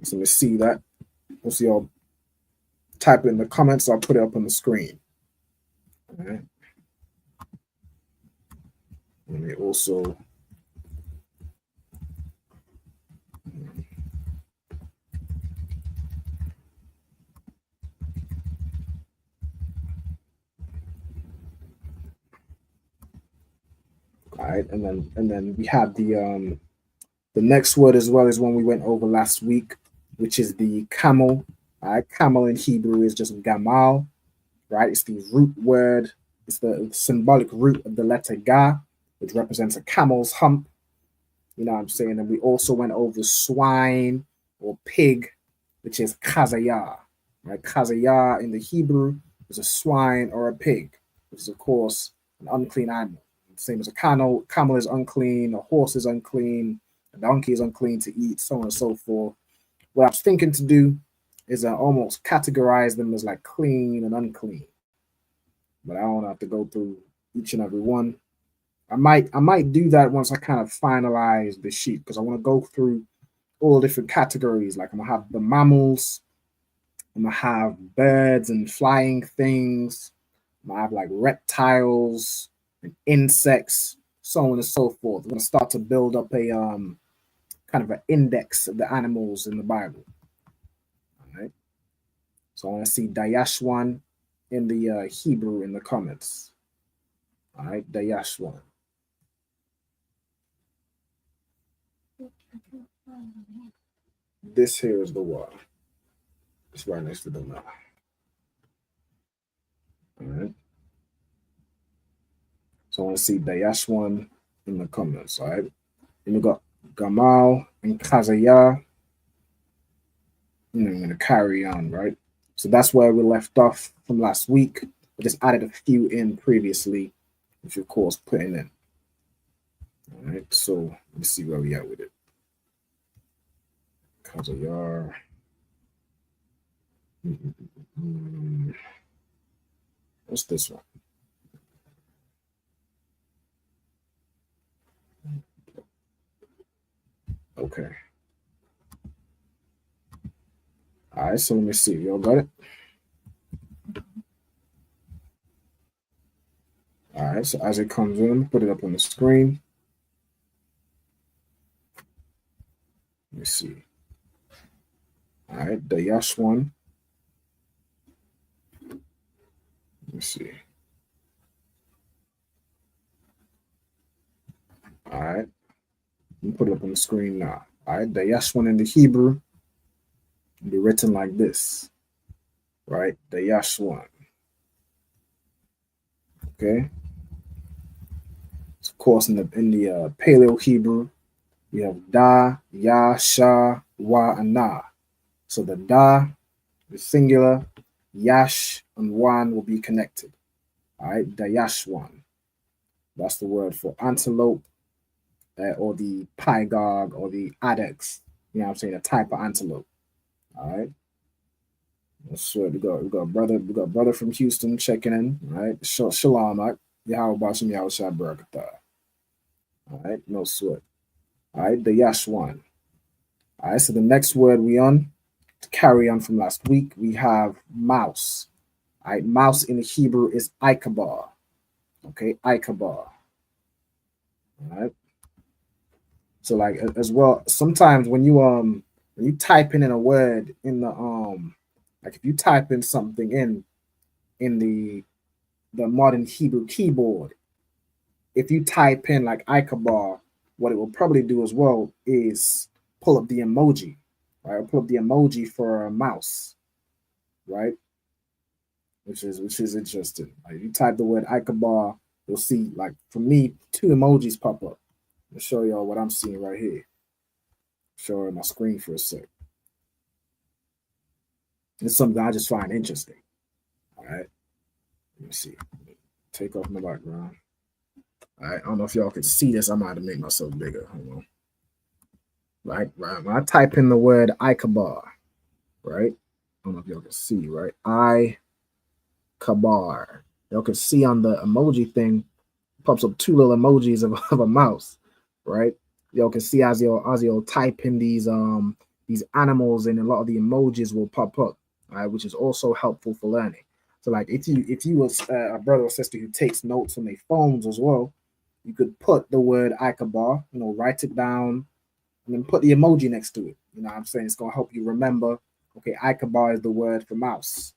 Speaker 11: so let's see that. We'll see y'all type it in the comments. I'll put it up on the screen. All right. Let me also all right, and then we have the next word as well as one we went over last week, which is the camel. All right, camel in Hebrew is just gamal, right? It's the root word. It's the symbolic root of the letter ga, which represents a camel's hump. You know what I'm saying? And we also went over swine, or pig, which is kazayah. Right? Kazayah in the Hebrew is a swine or a pig, which is, of course, an unclean animal. Same as a camel is unclean, a horse is unclean, a donkey is unclean to eat, so on and so forth. What I was thinking to do is almost categorize them as like clean and unclean. But I don't have to go through each and every one. I might do that once I kind of finalize the sheet, because I want to go through all the different categories. Like I'm gonna have the mammals, I'm gonna have birds and flying things, I'm gonna have like reptiles and insects, so on and so forth. I'm gonna start to build up a kind of an index of the animals in the Bible. All right. So I want to see Dayashwan in the Hebrew in the comments. All right, Dayashwan. This here is the one. It's right next to the now. All right. So I want to see Dayashwan in the comments. All right. Then we got Gamal and Kazaya. I'm going to carry on, right? So that's where we left off from last week. I just added a few in previously, which of course putting in. All right, so let's see where we at with it. Kazayar. What's this one? Okay. All right, so let me see. Y'all got it? All right, so as it comes in, put it up on the screen. Let me see. All right, the Yash one. Let me see. All right, let me put it up on the screen now. All right, the Yash one in the Hebrew will be written like this, right? The Yash one. Okay. Of course, in the Paleo Hebrew, we have da, ya, sha, wa, and na. So the da is singular, yash and wan will be connected. All right, the yash one. That's the word for antelope, or the pygog, or the adex. You know what I'm saying? A type of antelope. All right. So we got brother from Houston checking in. All right. Shalom, Yahweh Bashim Yahweh Shai Barakatah. All right, no sweat. All right, the Yash one. All right, so the next word we on, to carry on from last week, we have mouse. All right, mouse in the Hebrew is Ikabar. Okay, Ikabar. All right. So like as well, sometimes when you type in a word in the like if you type in something in the modern Hebrew keyboard, if you type in like Ikabar, what it will probably do as well is pull up the emoji, right? It'll pull up the emoji for a mouse, right? Which is interesting. Like you type the word Ikabar, you'll see, like for me, 2 emojis pop up. I'll show y'all what I'm seeing right here. Show her my screen for a sec. It's something I just find interesting. All right. Let me see. Take off my background. All right, I don't know if y'all can see this. I might have to make myself bigger. Hold on. Right. When I type in the word Ikabar, right? I don't know if y'all can see, right? Ikabar. Y'all can see on the emoji thing, pops up 2 little emojis of a mouse, right? Y'all can see as you'll type in these animals, and a lot of the emojis will pop up, right? Which is also helpful for learning. So like if you was a brother or sister who takes notes on their phones as well, you could put the word Ikabar, write it down, and then put the emoji next to it. You know what I'm saying? It's going to help you remember, okay, Ikabar is the word for mouse.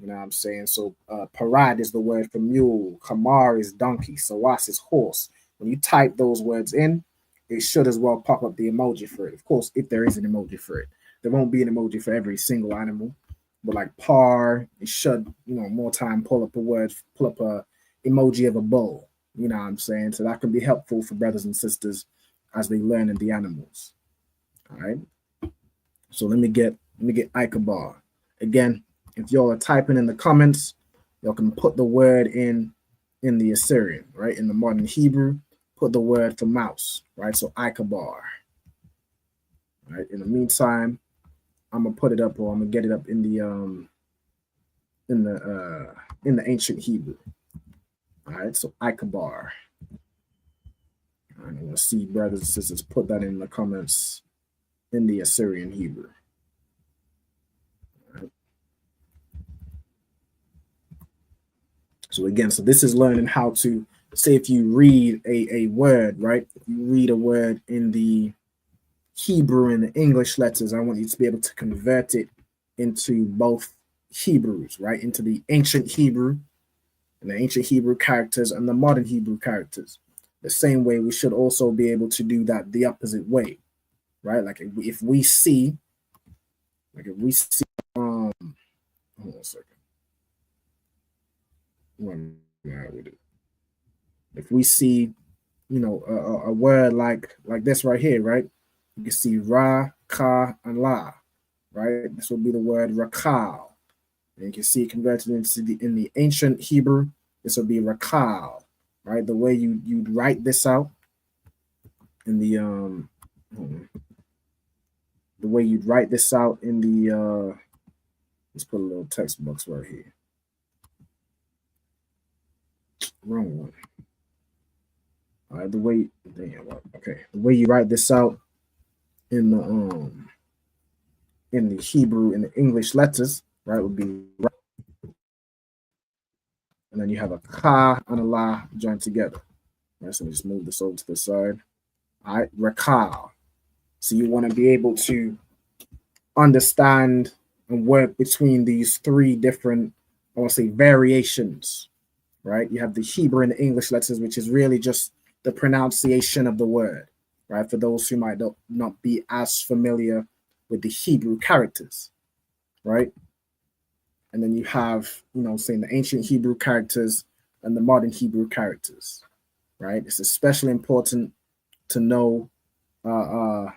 Speaker 11: You know what I'm saying? So parad is the word for mule. Kamar is donkey. Sawas is horse. When you type those words in, it should as well pop up the emoji for it. Of course, if there is an emoji for it. There won't be an emoji for every single animal. But like par, it should, more time pull up a emoji of a bull. You know what I'm saying? So that can be helpful for brothers and sisters as they learn in the animals. All right. So let me get Ichabod. Again, if y'all are typing in the comments, y'all can put the word in the Assyrian, right? In the modern Hebrew, put the word for mouse, right? So Ichabod. Right. In the meantime, I'm gonna put it up, or I'm gonna get it up in the ancient Hebrew. All right, so Ichabod. I want to see brothers and sisters put that in the comments in the Assyrian Hebrew. All right. So again, so this is learning how to say if you read a word, right? If you read a word in the Hebrew and the English letters, I want you to be able to convert it into both Hebrews, right? Into the ancient Hebrew and the ancient Hebrew characters and the modern Hebrew characters. The same way we should also be able to do that the opposite way, right? Like if we see, hold on a second. If we see, a word like this right here, right? You can see Ra, Ka, and La, right? This will be the word Rakal. And you can see it converted in the ancient Hebrew. This will be Rakal, right? The way you'd write this out in the way you'd write this out in the let's put a little text box right here. Wrong one. All right, the way you write this out in the Hebrew and the English letters, right, would be, and then you have a Ka and a La joined together. Right, so just move this over to the side. All right, Rakal. So you want to be able to understand and work between these three different, I want to say, variations, right? You have the Hebrew and the English letters, which is really just the pronunciation of the word, right? For those who might not be as familiar with the Hebrew characters, right? And then you have, saying the ancient Hebrew characters and the modern Hebrew characters, right? It's especially important to know the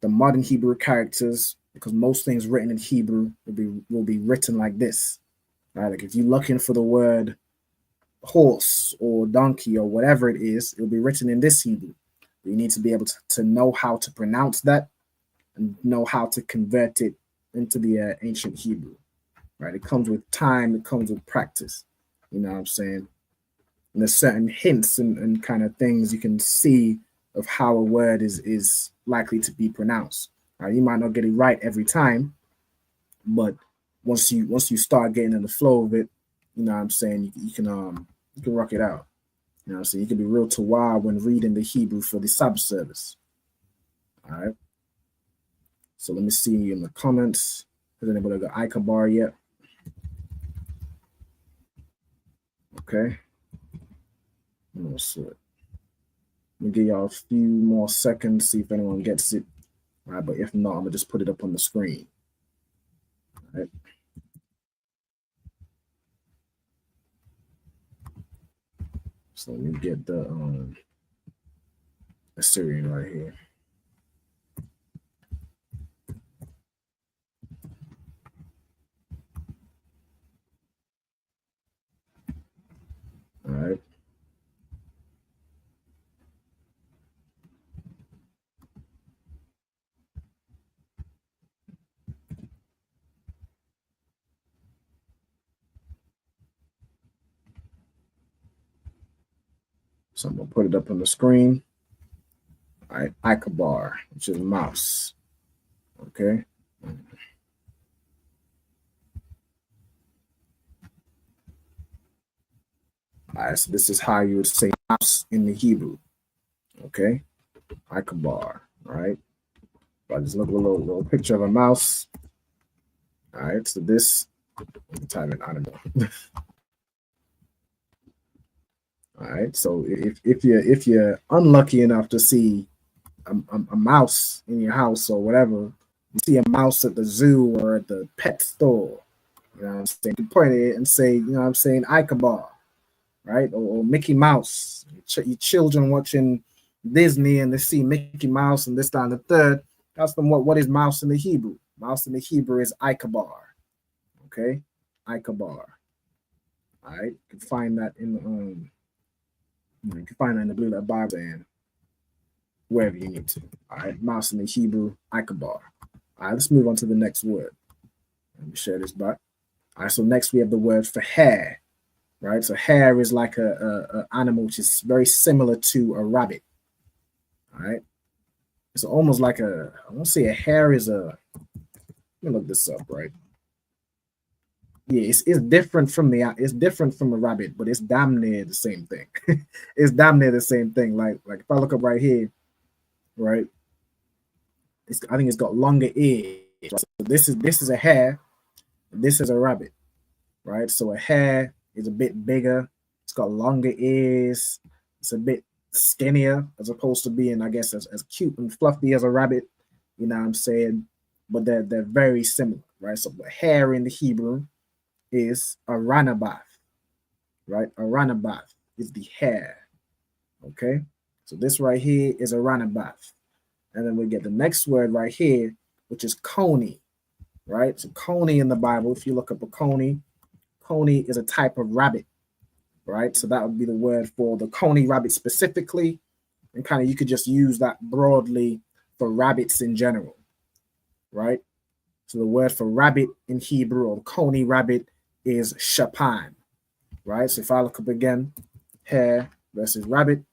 Speaker 11: modern Hebrew characters, because most things written in Hebrew will be written like this, right? Like if you're looking for the word horse or donkey or whatever it is, it'll be written in this Hebrew. You need to be able to know how to pronounce that and know how to convert it into the ancient Hebrew, right? It comes with time, it comes with practice, you know what I'm saying? And there's certain hints and kind of things you can see of how a word is likely to be pronounced. You might not get it right every time, but once you start getting in the flow of it, you know what I'm saying, you can rock it out. You know, so you can be real tawar when reading the Hebrew for the Sabbath service. All right. So let me see in the comments. Has anybody got Ichabod yet? Okay. Let me give y'all a few more seconds, see if anyone gets it. All right, but if not, I'm gonna just put it up on the screen. All right. So let me get the Assyrian right here. All right. So I'm gonna put it up on the screen. All right, Ichabod, which is mouse. Okay. All right, so this is how you would say mouse in the Hebrew. Okay, Ichabod, right? I just look at a little picture of a mouse. All right, so this, type in, I don't know. All right, so if you're unlucky enough to see a mouse in your house or whatever, you see a mouse at the zoo or at the pet store, you know what I'm saying? You can point at it and say, you know what I'm saying, Ichabod, right? Or Mickey Mouse. Your children watching Disney and they see Mickey Mouse and this, that, and the third, That's the what is mouse in the Hebrew? Mouse in the Hebrew is Ikabar. Okay, Ikabar. All right, you can find that in the you can find that in the Blue Letter Bible and wherever you need to. All right, mouse in the Hebrew, Ikabar. All right, let's move on to the next word. Let me share this back. All right, so next we have the word for hair. Right, so hair is like a animal which is very similar to a rabbit. All right, it's almost like I want to say a hare is a. Let me look this up. Right, yeah, it's different from a rabbit, but it's damn near the same thing. It's damn near the same thing. Like if I look up right here, right, I think it's got longer ears. So this is a hare, this is a rabbit, right? So a hare is a bit bigger, it's got longer ears, it's a bit skinnier as opposed to being, I guess, as cute and fluffy as a rabbit, you know what I'm saying? But they're very similar, right? So the hare in the Hebrew is a ranabath, right? A ranabath is the hare, okay? So this right here is a ranabath. And then we get the next word right here, which is coney, right? So coney in the Bible, if you look up a coney is a type of rabbit, right? So that would be the word for the coney rabbit specifically. And kind of you could just use that broadly for rabbits in general, right? So the word for rabbit in Hebrew or coney rabbit is shapan, right? So if I look up again, hare versus rabbit,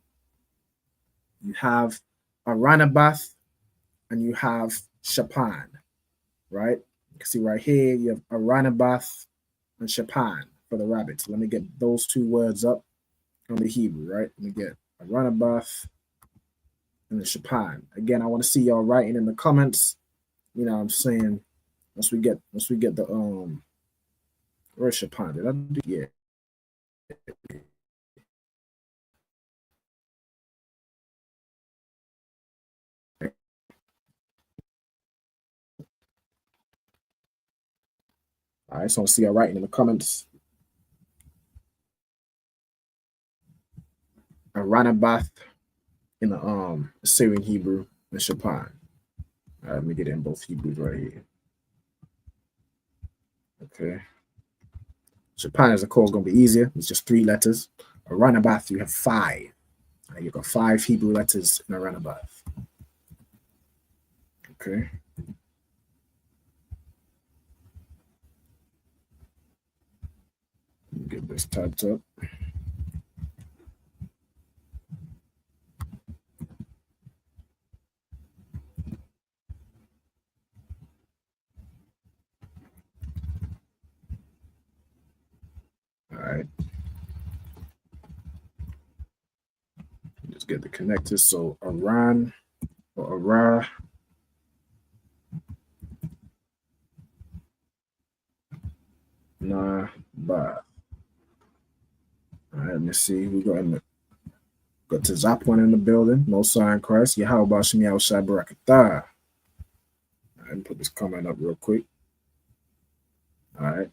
Speaker 11: you have a ranabath and you have shapan, right? You can see right here, you have a ranabath and shapan for the rabbit. So let me get those two words up on the Hebrew, right? Let me get a ranabath and a shapan. Again, I want to see y'all writing in the comments, you know what I'm saying, once we get the where's shapan? Did I do? Yeah. All right, so I see y'all writing in the comments. A ranabath in the Assyrian Hebrew and shapan. All right, let me get it in both Hebrews right here. Okay. Shapan is, of course, going to be easier. It's just 3 letters. A ranabath, you have 5. You've got 5 Hebrew letters in a ranabath. Okay. Let me get this typed up. All right. Just get the connectors. So Aran or Ara. Nah, ba. All right, let me see. We got to Zap one in the building. No sign Christ. Yahweh Shem Yahweh Shai Barakatah. All right, put this comment up real quick. All right.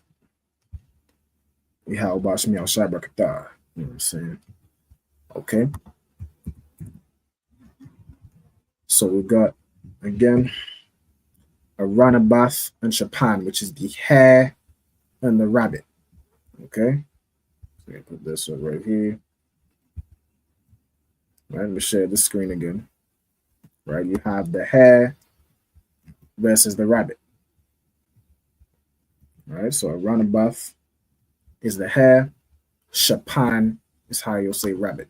Speaker 11: Yahweh Shem Yahweh Shai Barakatah. You know what I'm saying? Okay. So we got, again, a ranabath and shapan, which is the hare and the rabbit. Okay. So I put this up right here. Right, let me share the screen again. Right, you have the hare versus the rabbit. All right, so a ranabath is the hare. Shapan is how you'll say rabbit.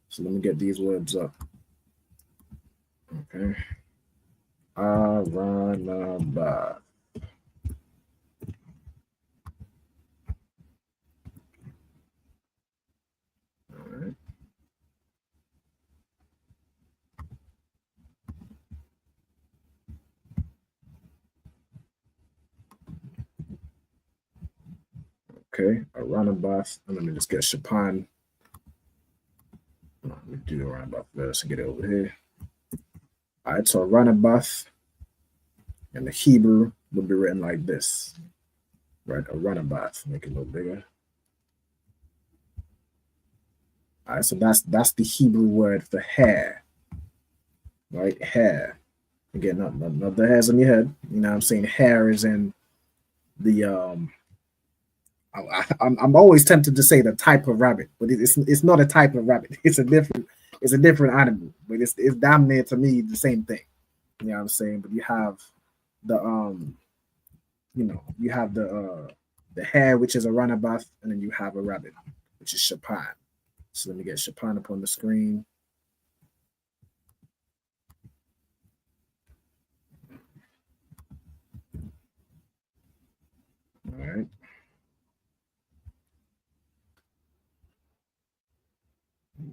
Speaker 11: So let me get these words up. Okay. Ranabath. All right. Okay, a ranabath. And let me just get shapan. Let me do the ranabath first and get it over here. All right, so a ranabath in the Hebrew would be written like this. Right, a ranabath. Make it a little bigger. All right, so that's the Hebrew word for hair. Right, hair. Again, not the hairs on your head. You know what I'm saying? Hair is in the I'm always tempted to say the type of rabbit, but it's not a type of rabbit. It's a different animal, but it's damn near to me the same thing. You know what I'm saying? But you have the you have the hare, which is a runabout, and then you have a rabbit, which is Chopin. So let me get Chopin up on the screen. All right.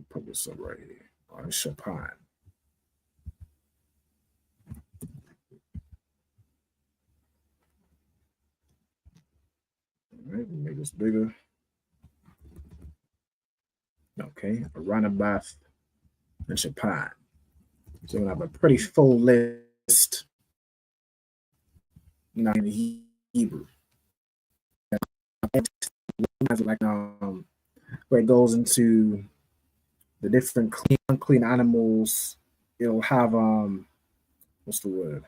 Speaker 11: Put this up right here on Chopin. All right, make this bigger. Okay, a runabout and Chopin. So we have a pretty full list, in Hebrew. Like where it goes into the different clean, unclean animals. It'll have what's the word?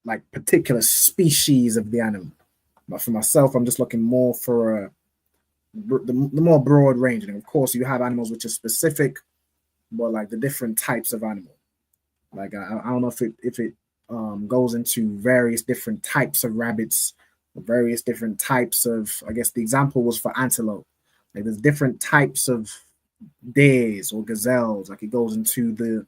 Speaker 11: Like particular species of the animal. But for myself, I'm just looking more for the more broad range. And of course, you have animals which are specific, but like the different types of animal. Like I don't know if it goes into various different types of rabbits, or various different types of. I guess the example was for antelope. Like there's different types of deers or gazelles. Like it goes into the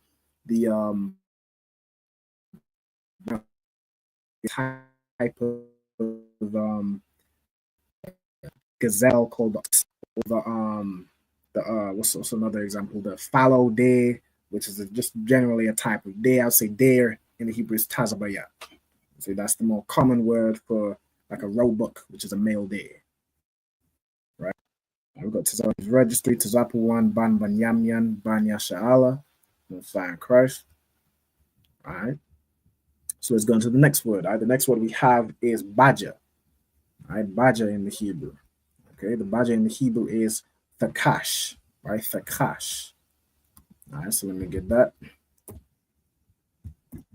Speaker 11: type of gazelle called the what's another example? The fallow deer, which is just generally a type of deer. I'd say deer in the Hebrew is tazabaya. So that's the more common word for like a roebuck, which is a male deer. Right? We've got Tazari's registry, Tazapu 1, Ban Banyamyan, Banya Sha'ala, Fire Christ. All right. So let's go into the next word. All right, the next word we have is badger. All right, badger in the Hebrew. Okay, the badger in the Hebrew is thakash. Right, thakash. All right, so let me get that.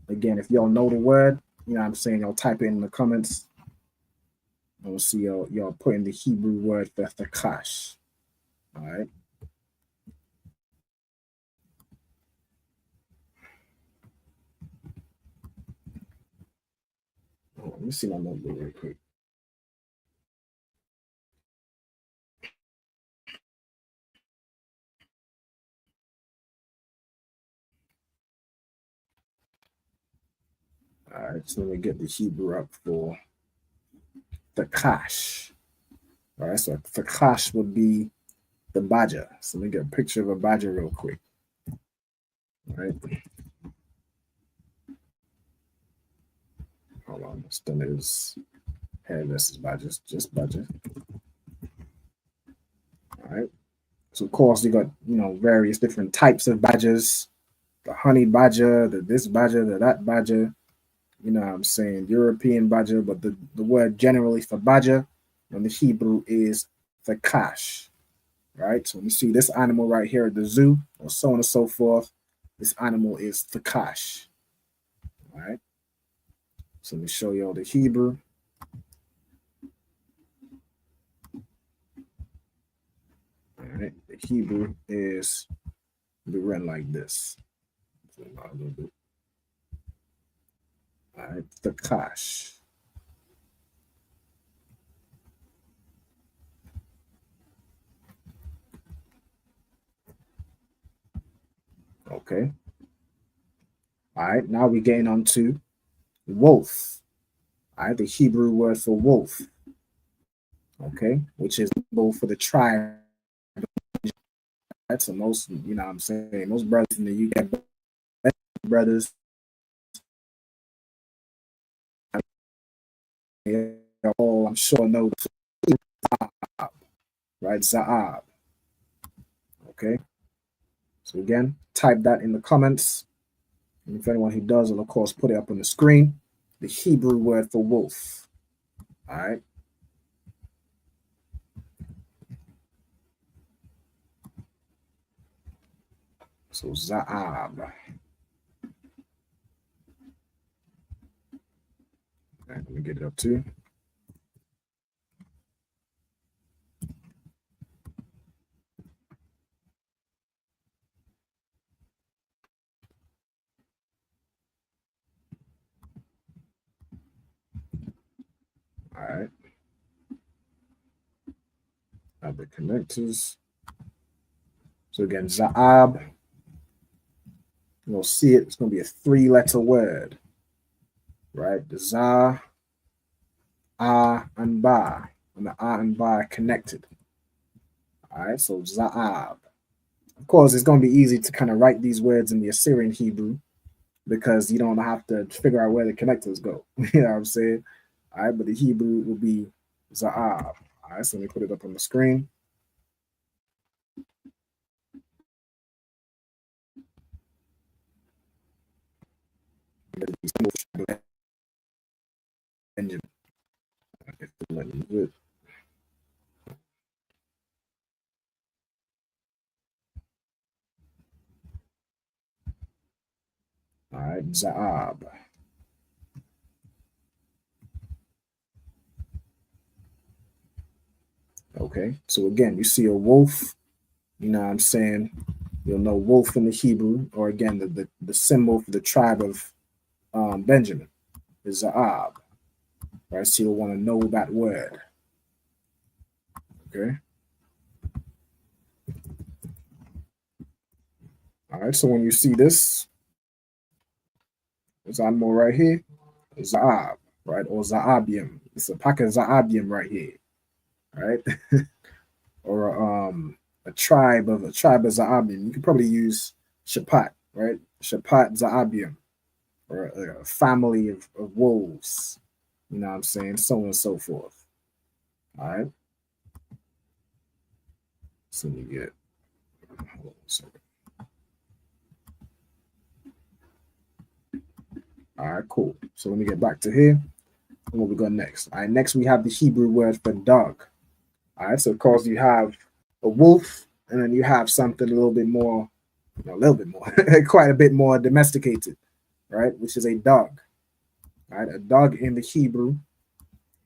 Speaker 11: Again, if y'all know the word, you know what I'm saying, y'all type it in the comments. We'll see y'all put in the Hebrew word for thakash. All right. Let me see my notebook real quick. All right, so let me get the Hebrew up for thakash. All right, so thakash would be the badger. So let me get a picture of a badger real quick. All right. Hold on, still is hair versus badger, just badger. All right. So of course you got various different types of badgers, the honey badger, the this badger, the that badger. You know what I'm saying? European badger, but the word generally for badger in the Hebrew is thakash. Right? So when you see this animal right here at the zoo, or so on and so forth, this animal is thakash. All right. So let me show y'all the Hebrew. All right. The Hebrew is be written like this. All right. Thakash. Okay. All right. Now we're getting on to wolf. All right. The Hebrew word for wolf. Okay. Which is both for the tribe. That's the most, you know what I'm saying? Most brothers in the UK, brothers, all I'm sure know Zaab, right? Zaab. Okay. So again, type that in the comments. And if anyone who does, will of course put it up on the screen. The Hebrew word for wolf. All right. So Zaab. Right, let me get it up too. All right. Add the connectors. So again, Za'ab. You'll see it. It's going to be a 3-letter word, right? The Za, Ah, and Ba. And the Ah and Ba are connected. All right, so Za'ab. Of course, it's going to be easy to kind of write these words in the Assyrian Hebrew because you don't have to figure out where the connectors go. You know what I'm saying? All right, but the Hebrew will be Za'ab. All right, so let me put it up on the screen. Benjamin. All right, Za'ab. Okay, so again, you see a wolf, you know what I'm saying? You'll know wolf in the Hebrew, or again, the symbol for the tribe of Benjamin is Za'ab. Right, so you'll want to know that word. Okay. All right, so when you see this, this animal right here, Za'ab, right, or Za'abium. It's a pack of Za'abium right here, right? Or a tribe of Za'abium. You could probably use Shapat, right? Shapat Za'abium, or a family of wolves. You know what I'm saying? So on and so forth. All right. So you get. Hold on a second. All right, cool. So let me get back to here. And what we got next? All right, next we have the Hebrew word for dog. All right, so of course you have a wolf, and then you have something a little bit more, quite a bit more domesticated, right? Which is a dog. All right, a dog in the Hebrew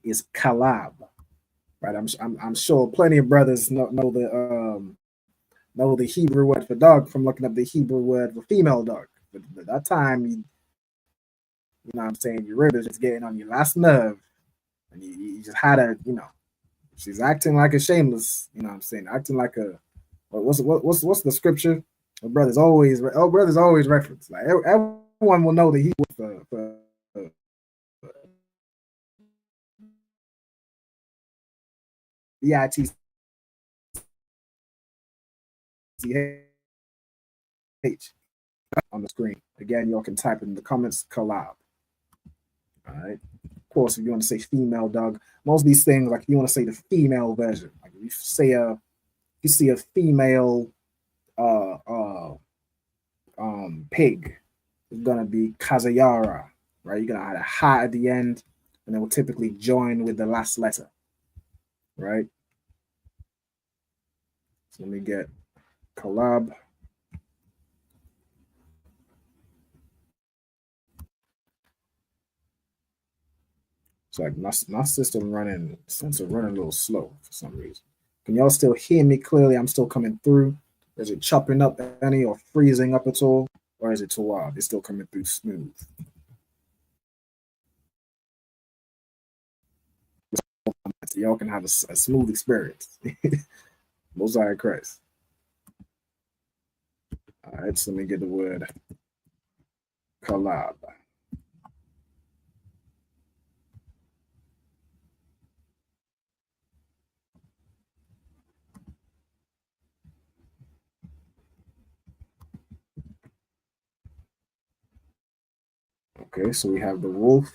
Speaker 11: is kalab. Right, I'm sure plenty of brothers know the Hebrew word for dog from looking up the Hebrew word for female dog. But at that time, you know what I'm saying, your rib is just getting on your last nerve. And you just had to, she's acting like a shameless, you know what I'm saying, acting like a, what's the scripture? Brothers always reference. Like everyone will know the Hebrew for BITCH on the screen. Again, y'all can type in the comments collab. All right. Of course, if you want to say female dog, most of these things, like if you want to say the female version, like if you say you see a female pig, it's gonna be Kazayara, right? You're gonna add a ha at the end, and it will typically join with the last letter, right? So let me get collab. So like my system running a little slow for some reason. Can y'all still hear me clearly? I'm still coming through. Is it chopping up any or freezing up at all? Or is it too wild? It's still coming through smooth. So y'all can have a smooth experience. Mosaic Christ. All right, so let me get the word collab. Okay, so we have the wolf,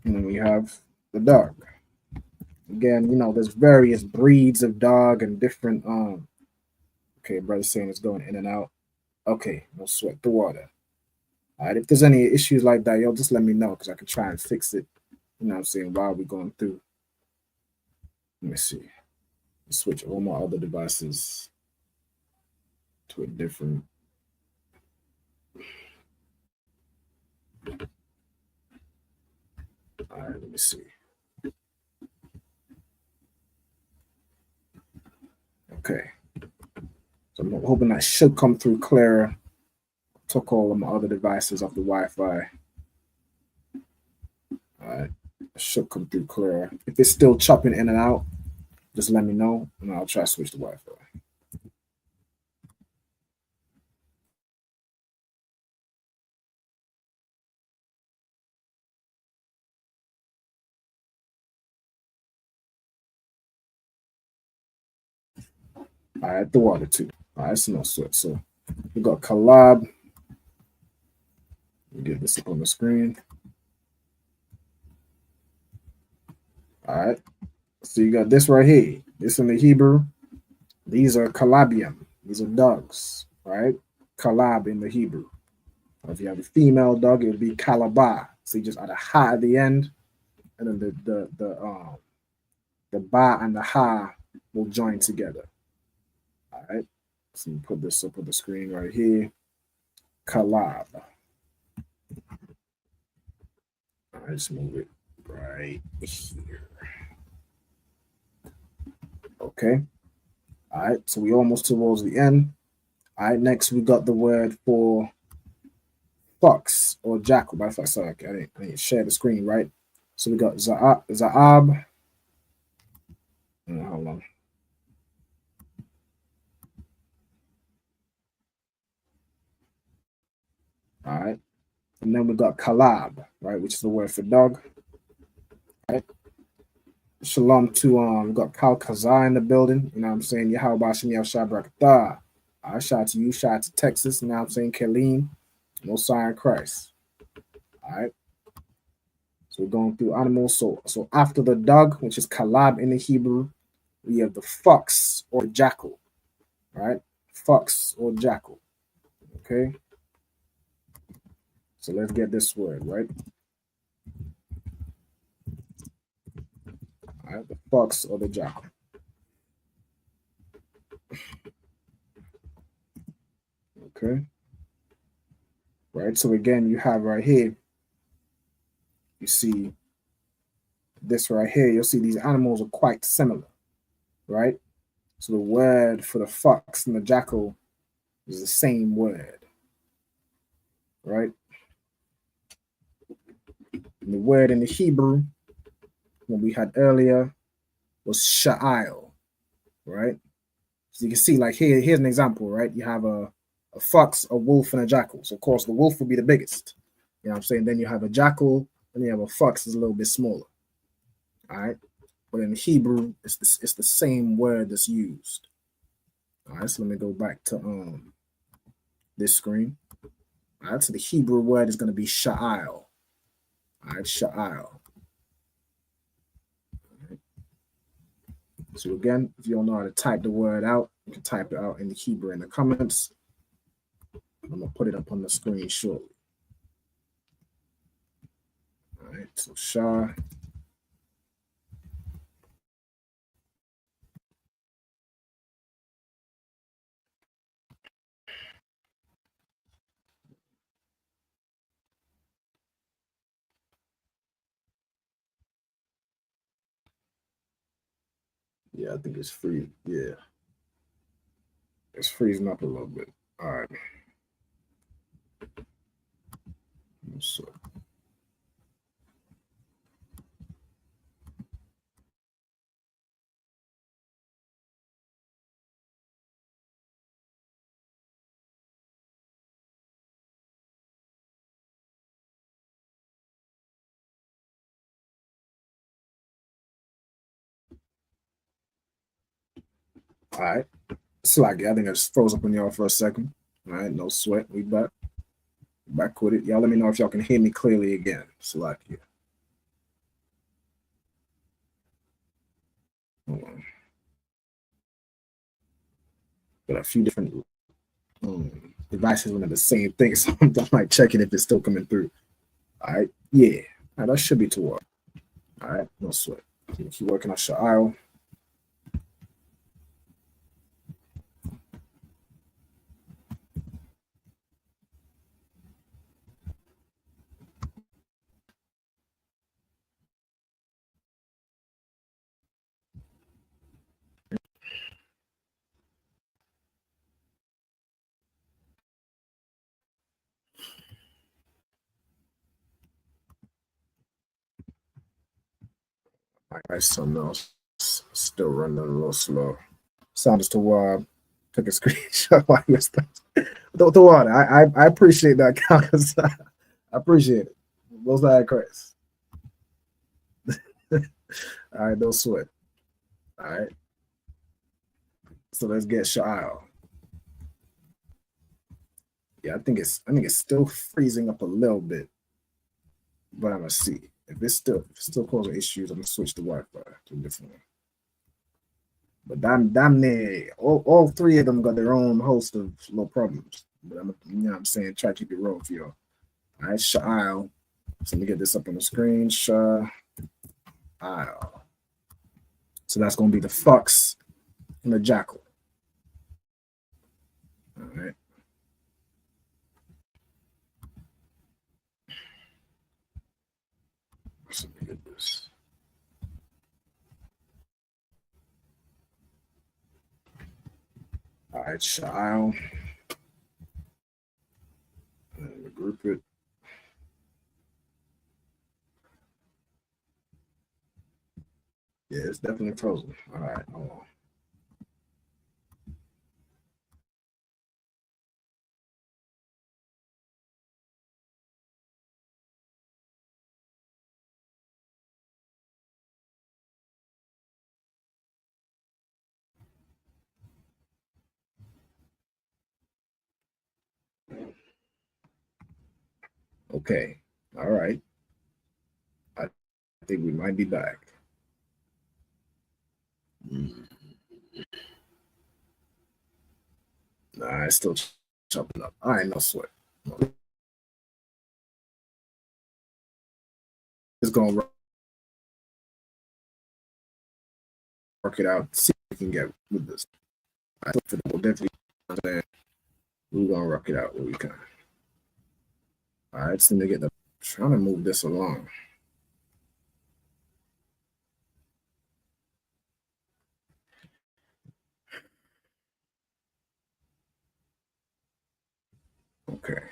Speaker 11: and then we have the dog. Again, there's various breeds of dog and different okay, brother saying it's going in and out. Okay, no sweat the water. All right, if there's any issues like that, y'all just let me know because I can try and fix it. You know what I'm saying, while we're going through. Let me see. Let's switch all my other devices to a different. right, let me see. Okay. So I'm hoping that should come through clearer. Took all of my other devices off the Wi-Fi. All right. It should come through clearer. If it's still chopping in and out, just let me know and I'll try to switch to Wi-Fi. All right, the water too. All right, it's no sweat. So we got collab. Let me get this up on the screen. All right. So you got this right here. This in the Hebrew. These are kalabium. These are dogs, right? Kalab in the Hebrew. If you have a female dog, it would be kalabah. So you just add a ha at the end, and then the ba and the ha will join together. All right. So put this up on the screen right here. Kalab. All right, let's move it right here. Okay. All right, so we almost towards the end. All right, next we got the word for fox or jackal. By the fact, sorry, I didn't share the screen, right? So we got Za'ab. Hold on. All right. And then we got Kalab, right, which is the word for dog. All right. Shalom to we got Kal Kazai in the building. You know what I'm saying? Yahweh Bashim Yahushua Barakatah. I shout out to you, shout out to Texas. You know what I'm saying? Kalim, no sign Christ. All right. So we're going through animals. So after the dog, which is Kalab in the Hebrew, we have the fox or jackal. Right? Fox or jackal. Okay. So let's get this word, right? All right, the fox or the jackal. Okay. Right. So again, you have right here, you see this right here, you'll see these animals are quite similar, right? So the word for the fox and the jackal is the same word, right? And the word in the Hebrew, what we had earlier, was sha'il, right? So you can see, like here's an example, right? You have a fox, a wolf, and a jackal. So of course the wolf will be the biggest. You know what I'm saying? Then you have a jackal, and you have a fox that's a little bit smaller. All right. But in Hebrew, it's the same word that's used. All right, so let me go back to this screen. All right, so the Hebrew word is going to be sha'il. All right, sha'il. Right. So again, if you don't know how to type the word out, you can type it out in the Hebrew in the comments. I'm going to put it up on the screen shortly. All right, so Shah. Yeah, I think it's free. Yeah. It's freezing up a little bit. All right. So. All right. Slacky, I think I just froze up on y'all for a second. All right, no sweat. We back. Back with it. Y'all let me know if y'all can hear me clearly again. Slacky. Hold on. Got a few different devices running the same thing, so I'm like checking if it's still coming through. All right. Yeah. All right, that should be toward. All right, no sweat. Keep working on Sha'il. I something else. Still running a little slow. Sounds to took a screenshot while you were the water. I appreciate that, Cause I appreciate it. Most High Christ. All right, don't sweat. All right. So let's get Sha'al. Yeah, I think it's still freezing up a little bit, but I'm gonna see if it's still causing issues. I'm gonna switch the Wi-Fi to a different one. But damn near all three of them got their own host of little problems. But what I'm saying, try to keep it rolling for y'all. All right, Sha'al. So let me get this up on the screen. Sha'al. So that's gonna be the fox and the jackal. All right. So let me get this. All right, Sha'al. Let me group it. Yeah, it's definitely frozen. All right, hold on. Okay. All right. I think we might be back. Nah, it's still chopping up. All right, no sweat. It's gonna work it out. See if we can get with this. I think we'll definitely. We're gonna rock it out where we can. All right, so to get trying to move this along. Okay.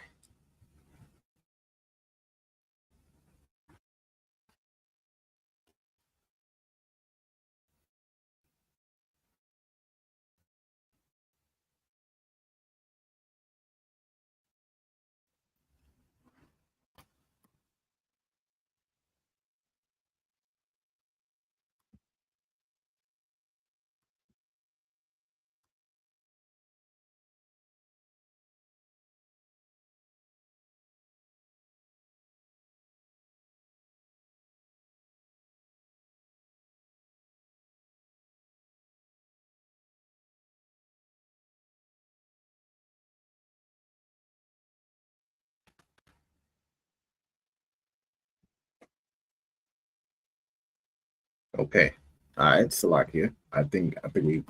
Speaker 11: Okay. All right, Salakia. I think we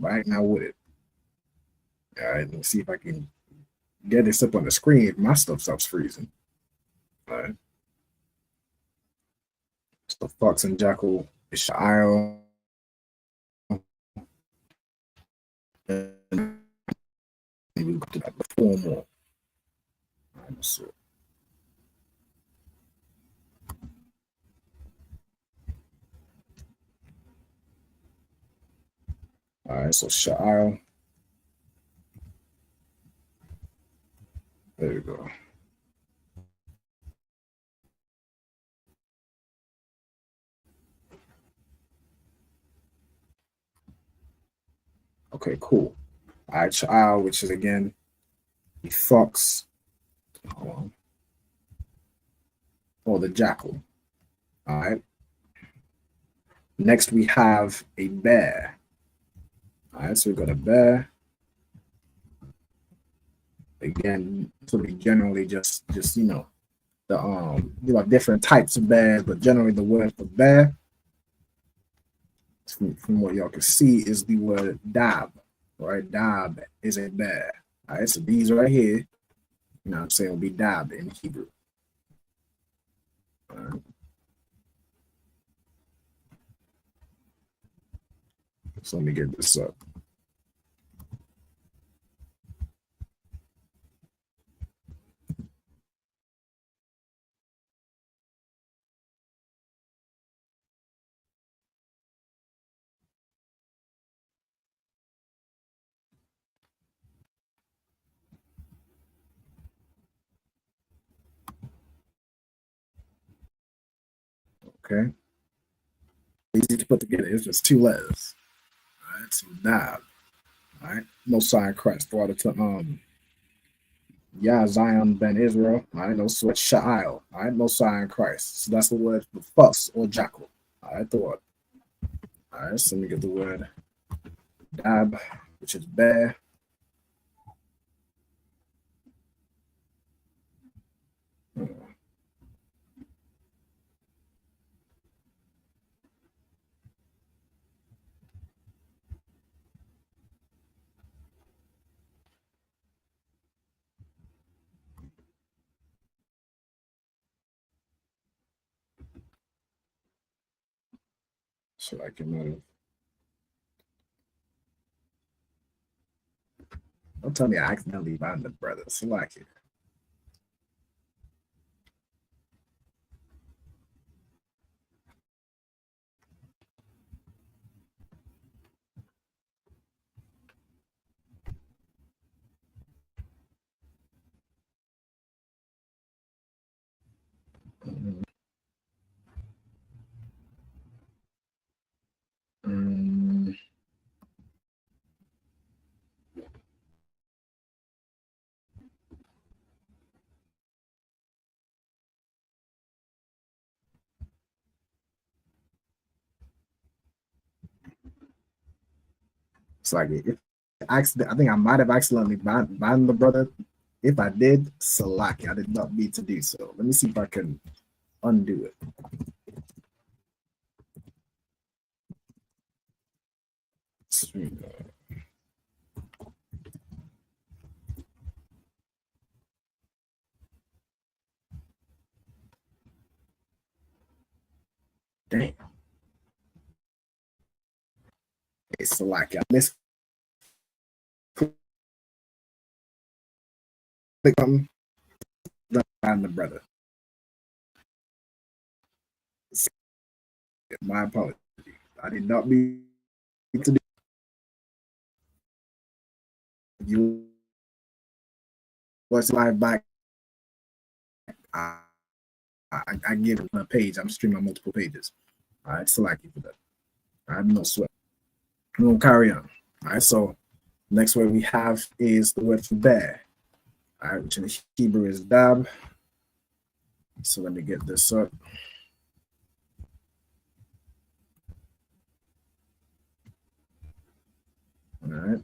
Speaker 11: right now with it. All right, let's see if I can get this up on the screen if my stuff stops freezing. All right. So Fox and Jackal is Sha'al. And we got to like 4 more. All right, so. All right, so Sha'al. There we go. Okay, cool. All right, Sha'al, which is again the fox. Hold on. Or the jackal. All right. Next, we have a bear. All right, so we got a bear. Again, so we generally just the you have different types of bears, but generally the word for bear, from what y'all can see, is the word dab. Right, dab is a bear. All right, so these right here, you know what I'm saying, will be dab in Hebrew. All right. So let me get this up. Okay. Easy to put together. It's just two letters. All right. So Dab. All right. Most High in Christ. Brought it to yeah, Zion Ben Israel. I know switch Sha'il. I know Zion in Christ. So that's the word for fuss or jackal. I thought. All right, so let me get the word dab, which is bear. So I can don't tell me I accidentally banned the brother. So like it. It's like if accident, I think I might have accidentally banned the brother. If I did, Salaki, I did not mean to do so. Let me see if I can undo it. Damn. It's Salaki. I missed click on the brother. My apologies. I did not mean to do. You watch live back. I give it a page. I'm streaming on multiple pages. All right, select you for that. I have no sweat. We're gonna carry on. All right, so next word we have is the word for bear. All right, which in the Hebrew is dab. So let me get this up. All right.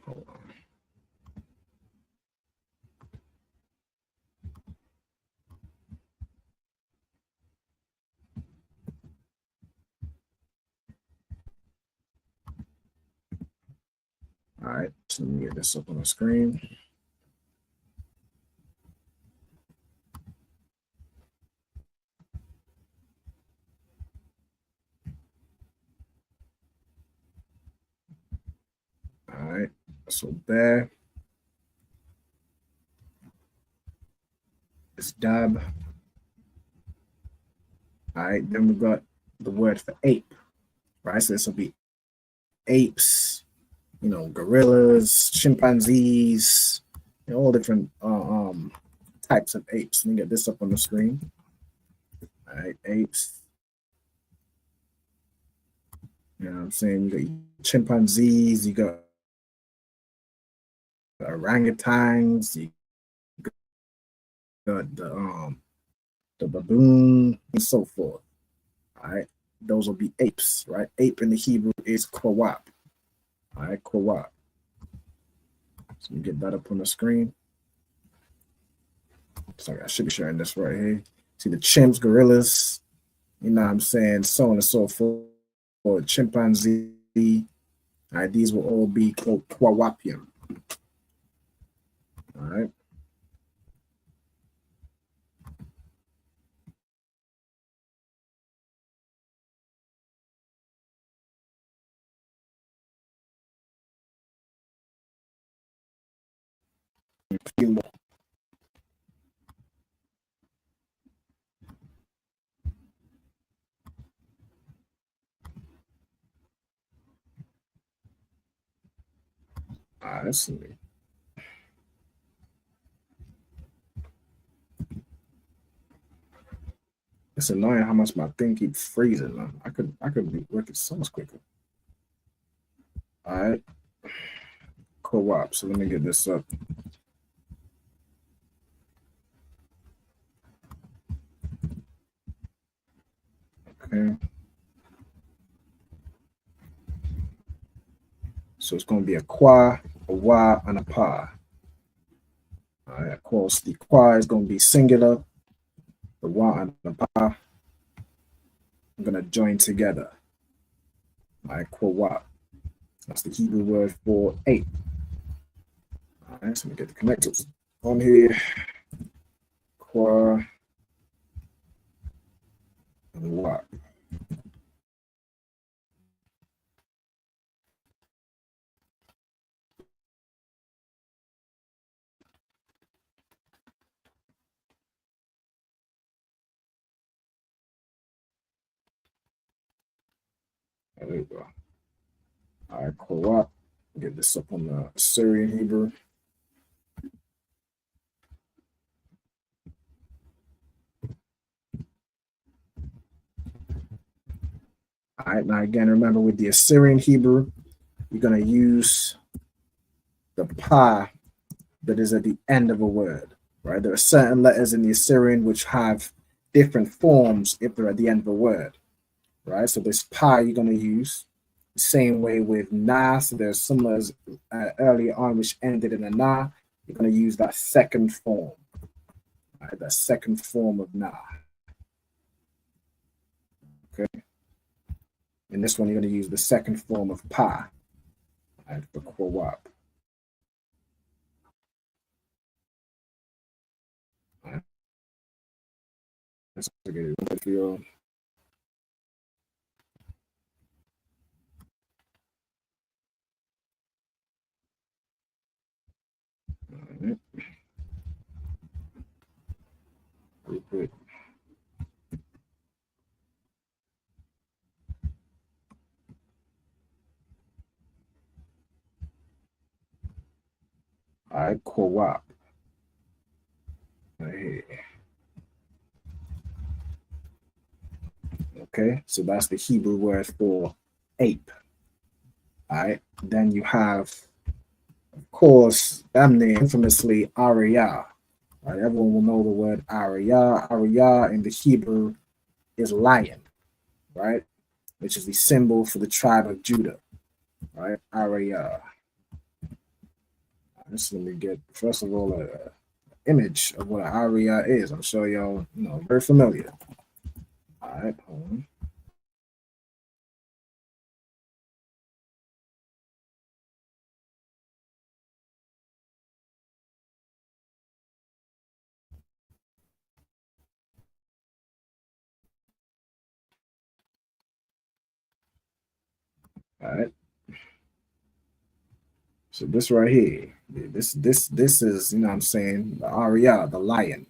Speaker 11: Hold on. All right, so let me get this up on the screen. All right, so bear is dab. All right, then we got the word for ape. Right, so this will be apes, gorillas, chimpanzees, all different types of apes. Let me get this up on the screen. All right, apes. You know what I'm saying? You got chimpanzees, you got orangutans, you got the baboon, and so forth. All right, those will be apes, right? Ape in the Hebrew is kwawap. All right, kwawap. So you get that up on the screen. So I should be sharing this right here. See the chimps, gorillas, you know what I'm saying, so on and so forth. Or chimpanzee. All right, these will all be called kwawapium. All right. All right, let's see. It's annoying how much my thing keeps freezing, man. I could be working so much quicker. All right. Co-op. So let me get this up. Okay. So it's going to be a qua, a wa, and a pa. All right. Of course, the qua is going to be singular. The wa and the pa I'm going to join together. All right. Kwa. That's the Hebrew word for 8. All right. So we get the connectors on here. Qua and wa. There we go. All right, co-op. Get this up on the Assyrian Hebrew. All right, now again, remember with the Assyrian Hebrew, you're going to use the pa that is at the end of a word, right? There are certain letters in the Assyrian which have different forms if they're at the end of a word, right? So this pa you're going to use the same way with na. So there's some letters earlier on which ended in a na. You're going to use that second form, right? That second form of na. Okay. In this one, you're going to use the second form of pa, right, for co-op. Right. Let's get it for you. All right. Good. All right, co-op. Right here. Okay, so that's the Hebrew word for ape. All right, then you have, of course, infamously Ariyah. Right, everyone will know the word Ariyah. Ariyah in the Hebrew is lion, right, which is the symbol for the tribe of Judah. Right, Ariyah. So let me get, first of all, an image of what an Ariyah is. I'm sure y'all know, very familiar. All right, hold on. All right. So this right here, this is, you know what I'm saying, the Ariyah, the lion.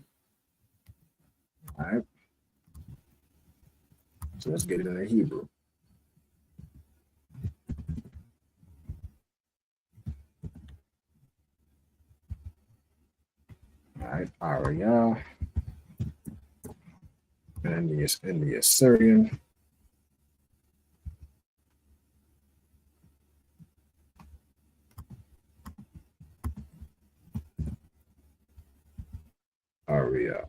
Speaker 11: All right. So let's get it in the Hebrew. All right, Ariyah. And in the Assyrian. Ariyah.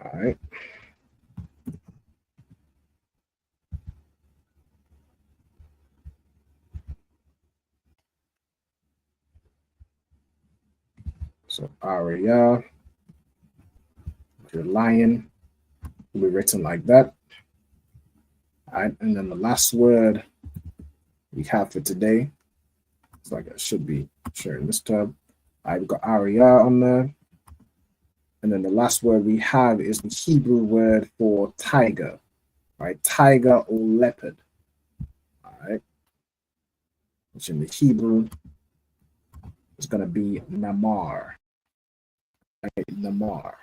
Speaker 11: All right. So Ariyah, your lion, will be written like that. All right, and then the last word we have for today, it's like I should be sharing this tab. All right, we've got Ariyah on there. And then the last word we have is the Hebrew word for tiger. right? Tiger or leopard, all right? Which in the Hebrew is going to be namar, right? Namar.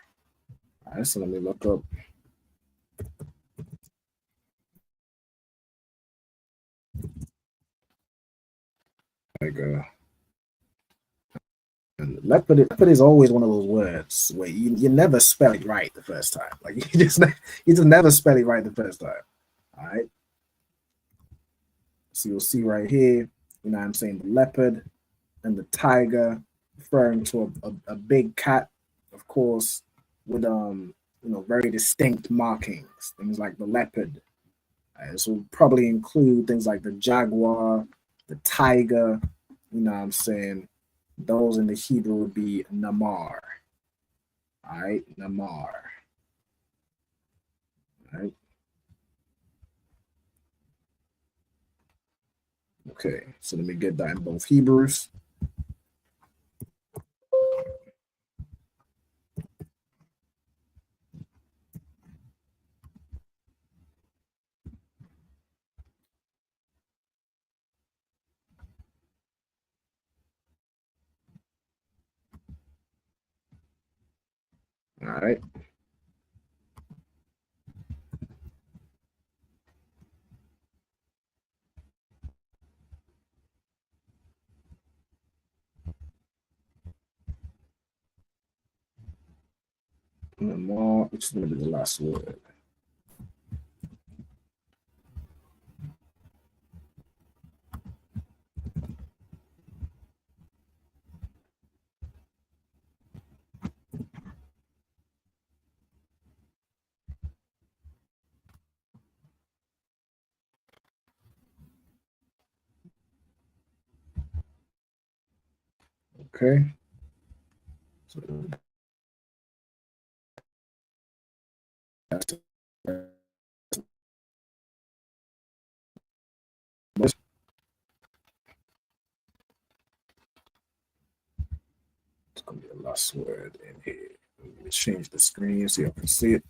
Speaker 11: All right, so let me look up. Tiger. And leopard is always one of those words where you never spell it right the first time. Like you just never spell it right the first time. All right. So you'll see right here, you know what I'm saying, the leopard and the tiger, referring to a big cat, of course, with very distinct markings, things like the leopard. This will probably include things like the jaguar, the tiger, you know what I'm saying. Those in the Hebrew would be namar. All right, namar. All right. Okay, so let me get that in both Hebrews. All right. Namar, which is going to be the last word. Okay. So that's it's going to be the last word in here. Let me change the screen so you can see it.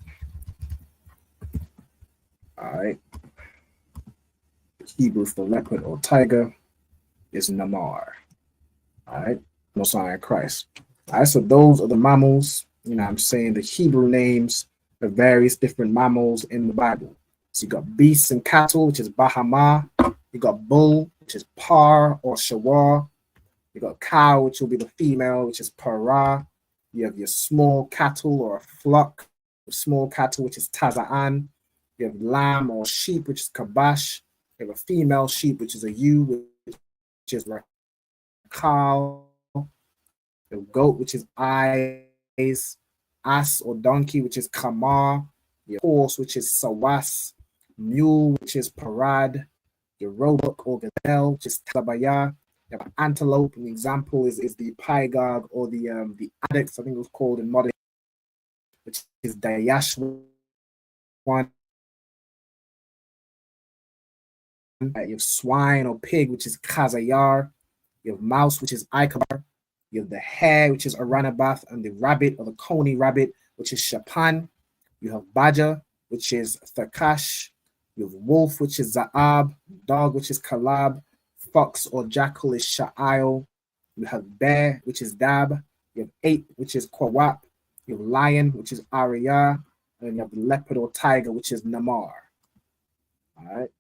Speaker 11: All right. The Hebrew for leopard or tiger is namar. All right. No sign of Christ. All right. So those are the mammals, you know what I'm saying, the Hebrew names of various different mammals in the Bible. So you got beasts and cattle, which is bahama. You got bull, which is par or shawar. You got cow, which will be the female, which is para. You have your small cattle or a flock, small cattle, which is taza'an. You have lamb or sheep, which is kabash. You have a female sheep, which is a ewe, which is rakal. You have goat, which is eyes. Ass or donkey, which is kamar. Your horse, which is sawas. Mule, which is parad. Your roebuck or gazelle, which is tabaya. You have an antelope. An example is the pygog or the addex, I think it was called in modern, which is dayashwan. You have swine or pig, which is kazayar. You have mouse, which is ikabar. You have the hare, which is aranabath, and the rabbit or the coney rabbit, which is shapan. You have badger, which is thakash. You have wolf, which is zaab. Dog, which is kalab. Fox or jackal is sha'ail. You have bear, which is dab. You have ape, which is kwawap. You have lion, which is ariyah. And you have the leopard or tiger, which is namar. All right.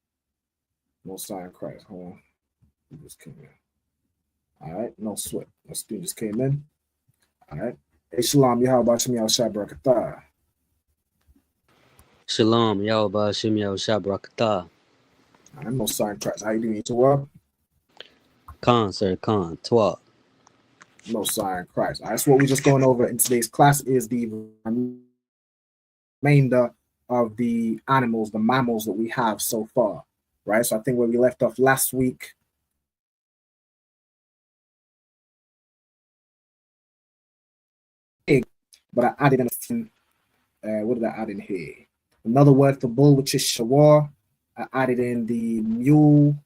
Speaker 11: No sign of Christ. Hold on. He just came in. All right. No sweat. No student just came in. All right. Hey, shalom. Yahweh Shem Yahushua Barakatah.
Speaker 15: Shalom. Yahweh Shem Yahushua Barakatah.
Speaker 11: All right. No sign of Christ. How you doing, Tawab?
Speaker 15: Khan, sir. Khan. Twab.
Speaker 11: No sign of Christ. All right. So what we're just going over in today's class is the remainder of the animals, the mammals that we have so far. Right. So I think where we left off last week, but I added in, what did I add in here? Another word for bull, which is shawar. I added in the mule,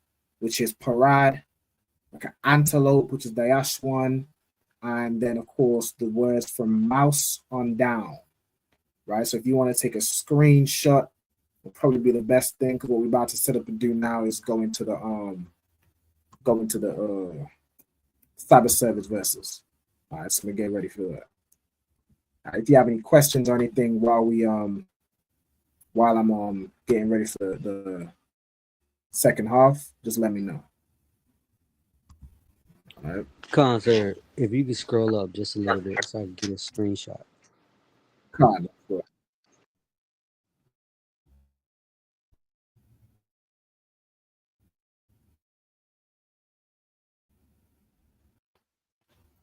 Speaker 11: which is parad, like an antelope, which is dayashwan, and then of course the words from mouse on down, right? So if you want to take a screenshot will probably be the best thing, because what we're about to set up and do now is go into the cyber service versus. All right, so we get ready for that. All right, if you have any questions or anything while I'm getting ready for the second half, just let me know. All right.
Speaker 15: Concert, if you could scroll up just a little bit so I can get a screenshot.
Speaker 11: Con.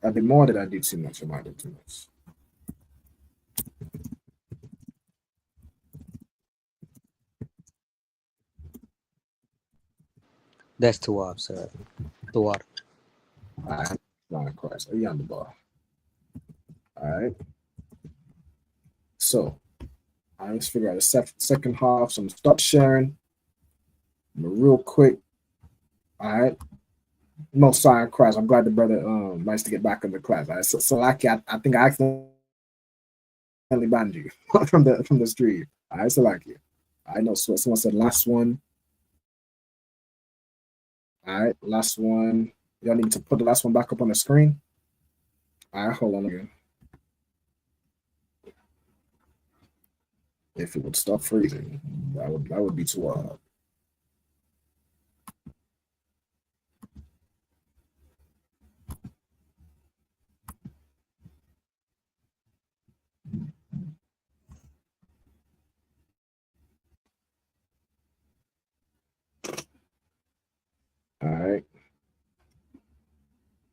Speaker 11: I did more, did I do too much? Or I did too much?
Speaker 15: That's Tawab, sir. Tawab.
Speaker 11: All right. Line of Christ. Are you on the bar? All right. So, all right, let's figure out the second half. So I'm gonna stop sharing. Real quick. All right. No sign Christ. I'm glad the brother managed to get back in the class. All right. So like I think I accidentally banned you from the stream. All right, so like you. I know someone said last one. All right, last one. Y'all need to put the last one back up on the screen. All right, hold on again. If it would stop freezing, that would be too hard. All right.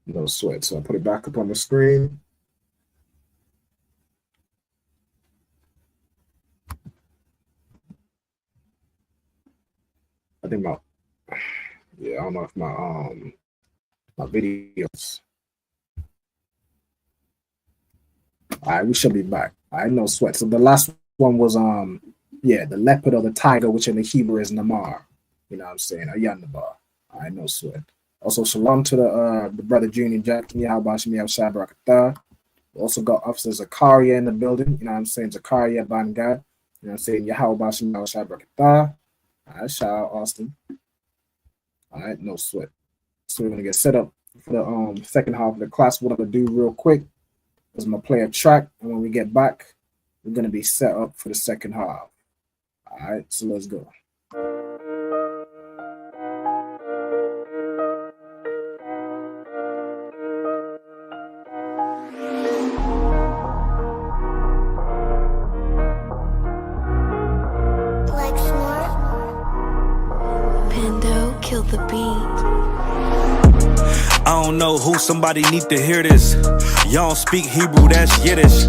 Speaker 11: No sweat. So I put it back up on the screen. I think I don't know if my videos. All right, we should be back. All right, no sweat. So the last one was the leopard or the tiger, which in the Hebrew is Namar. You know what I'm saying? Ayandabar. All right, no sweat. Also, shalom to the brother Junior Jack. We also got Officer Zakaria in the building. You know what I'm saying? Zakaria Bangad. You know what I'm saying? Yahweh Bashim Shabrakata. All right, shout out Austin. All right, no sweat. So we're gonna get set up for the second half of the class. What I'm gonna do real quick is I'm gonna play a track, and when we get back, we're gonna be set up for the second half. All right, so let's go.
Speaker 2: Kill the beat.
Speaker 3: I don't know who, somebody need to hear this. Y'all don't speak Hebrew, that's Yiddish.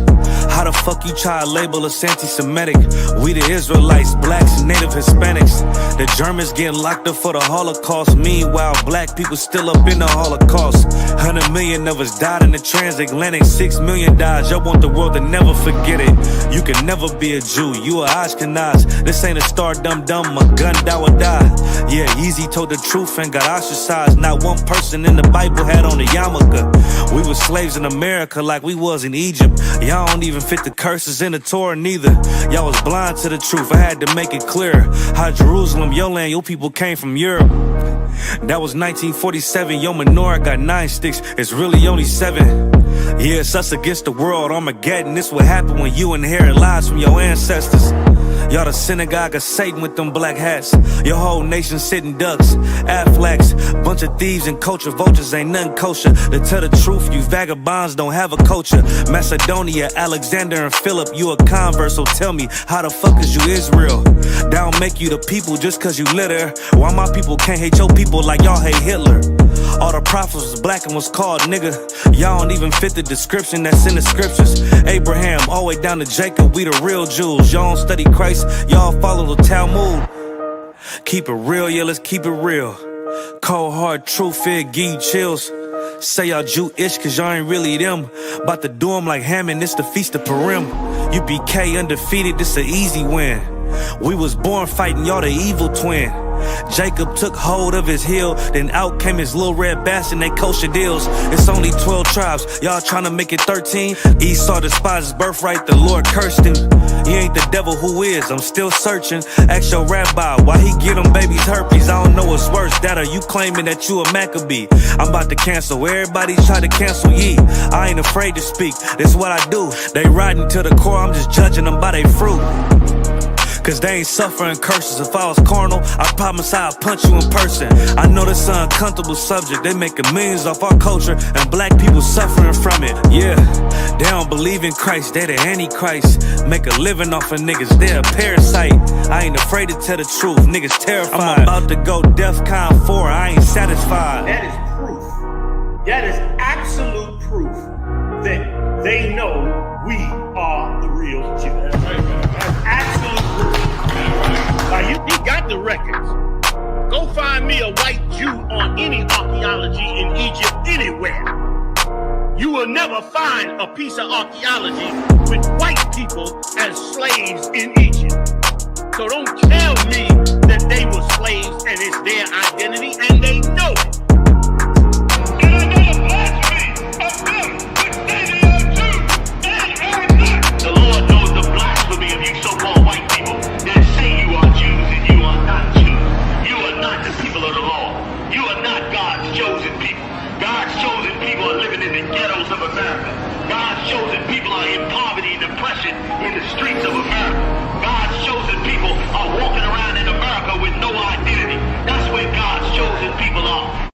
Speaker 3: How the fuck you try to label us anti-Semitic? We the Israelites, blacks, native Hispanics. The Germans getting locked up for the Holocaust. Meanwhile, black people still up in the Holocaust. 100 million of us died in the transatlantic. 6 million died. Y'all want the world to never forget it. You can never be a Jew, you a Ashkenaz. This ain't a star dum-dum, a gun that would die. Yeah, Yeezy told the truth and got ostracized. Not one person in the Bible had on a yarmulke. We were slaves in America like we was in Egypt. Y'all don't even fit the curses in the Torah neither. Y'all was blind to the truth, I had to make it clear. How Jerusalem, your land, your people came from Europe. That was 1947, your menorah got 9 sticks, it's really only 7. Yeah, it's us against the world, Armageddon. This what happened when you inherit lies from your ancestors. Y'all the synagogue of Satan with them black hats. Your whole nation sitting ducks, Aflacs. Bunch of thieves and culture vultures, ain't nothing kosher. To tell the truth, you vagabonds don't have a culture. Macedonia, Alexander and Philip, you a convert, so tell me, how the fuck is you Israel? That don't make you the people just cause you litter. Why my people can't hate your people like y'all hate Hitler? All the prophets was black and was called nigga. Y'all don't even fit the description that's in the scriptures. Abraham, all the way down to Jacob, we the real Jews. Y'all don't study Christ, y'all follow the Talmud. Keep it real, yeah, let's keep it real. Cold hard truth, it give you chills. Say y'all Jewish cause y'all ain't really them. About to do them like Hammond, it's the Feast of Purim. UPK undefeated, this an easy win. We was born fighting, y'all the evil twin. Jacob took hold of his heel, then out came his little red bastard, they kosher deals. It's only 12 tribes, y'all trying to make it 13. Esau despised his birthright, the Lord cursed him. He ain't the devil, who is? I'm still searching. Ask your rabbi, why he get them babies herpes? I don't know what's worse, that or you claiming that you a Maccabee. I'm about to cancel, everybody try to cancel ye. I ain't afraid to speak, this what I do. They riding to the core, I'm just judging them by their fruit. Cause they ain't suffering curses. If I was carnal, I promise I'd punch you in person. I know this is an uncomfortable subject. They making millions off our culture and black people suffering from it. Yeah, they don't believe in Christ, they the Antichrist. Make a living off of niggas, they a parasite. I ain't afraid to tell the truth, niggas terrified. I'm about to go DEFCON 4, I ain't satisfied.
Speaker 16: That is proof. That is absolute proof that they know we are the real Jews. That's absolute proof. Now you got the records. Go find me a white Jew on any archaeology in Egypt anywhere. You will never find a piece of archaeology with white people as slaves in Egypt. So don't tell me that they were slaves and it's their identity, and they know it. The Lord knows the blasphemy of you so-called white people that say you are Jews and you are not Jews. You are not the people of the law. You are not God's chosen people. God's chosen people are living in the ghettos of America. God's chosen people are in poverty and depression in the streets of America. God's chosen people are walking around in America with no identity. That's where God's chosen people are.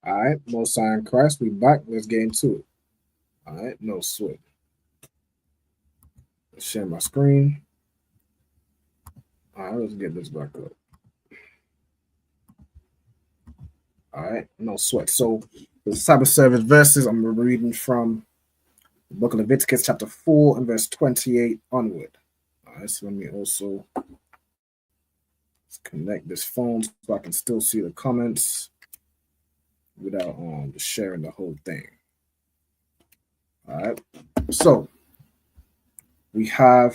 Speaker 11: All right, Most High in Christ, we back. Let's get into it. All right, no sweat. Let's share my screen. All right, let's get this back up. All right, no sweat. So the Sabbath service verses I'm reading from the book of Leviticus, chapter 4 and verse 28 onward. All right, so let me also connect this phone so I can still see the comments without just sharing the whole thing. All right, so we have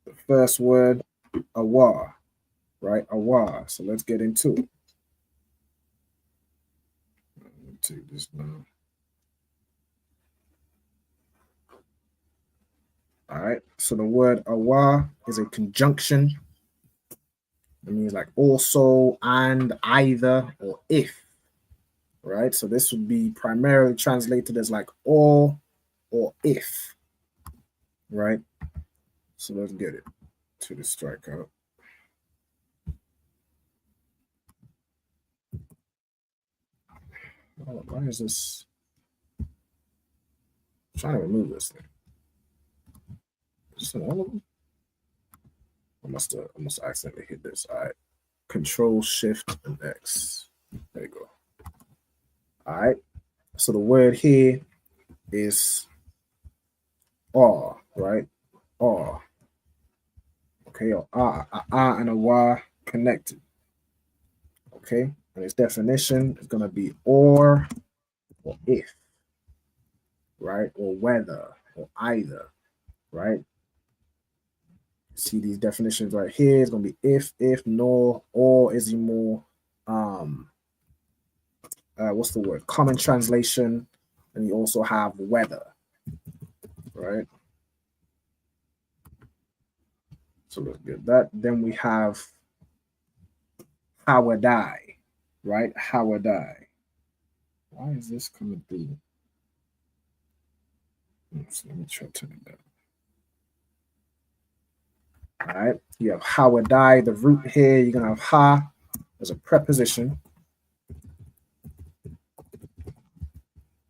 Speaker 11: the first word, awa, right? Awa. So let's get into it. Let me take this now. All right, so the word awa is a conjunction. It means like also, and, either, or if. Right, so this would be primarily translated as like or if, right? So let's get it to the strikeout. Oh, why is this? I'm trying to remove this thing. Is this in all of them? I must accidentally hit this. All right, Control Shift and X. There you go. All right, so the word here is or, right? Or. Okay, or and a y connected. Okay, and its definition is going to be or if, right? Or whether, or either, right? See these definitions right here. It's going to be if, nor, or is more, what's the word? Common translation. And you also have whether, right? So let's get that. Then we have how would I, right? How would I? Why is this coming through? Let me try to turn it down. All right, you have how would I. The root here, you're gonna have ha as a preposition,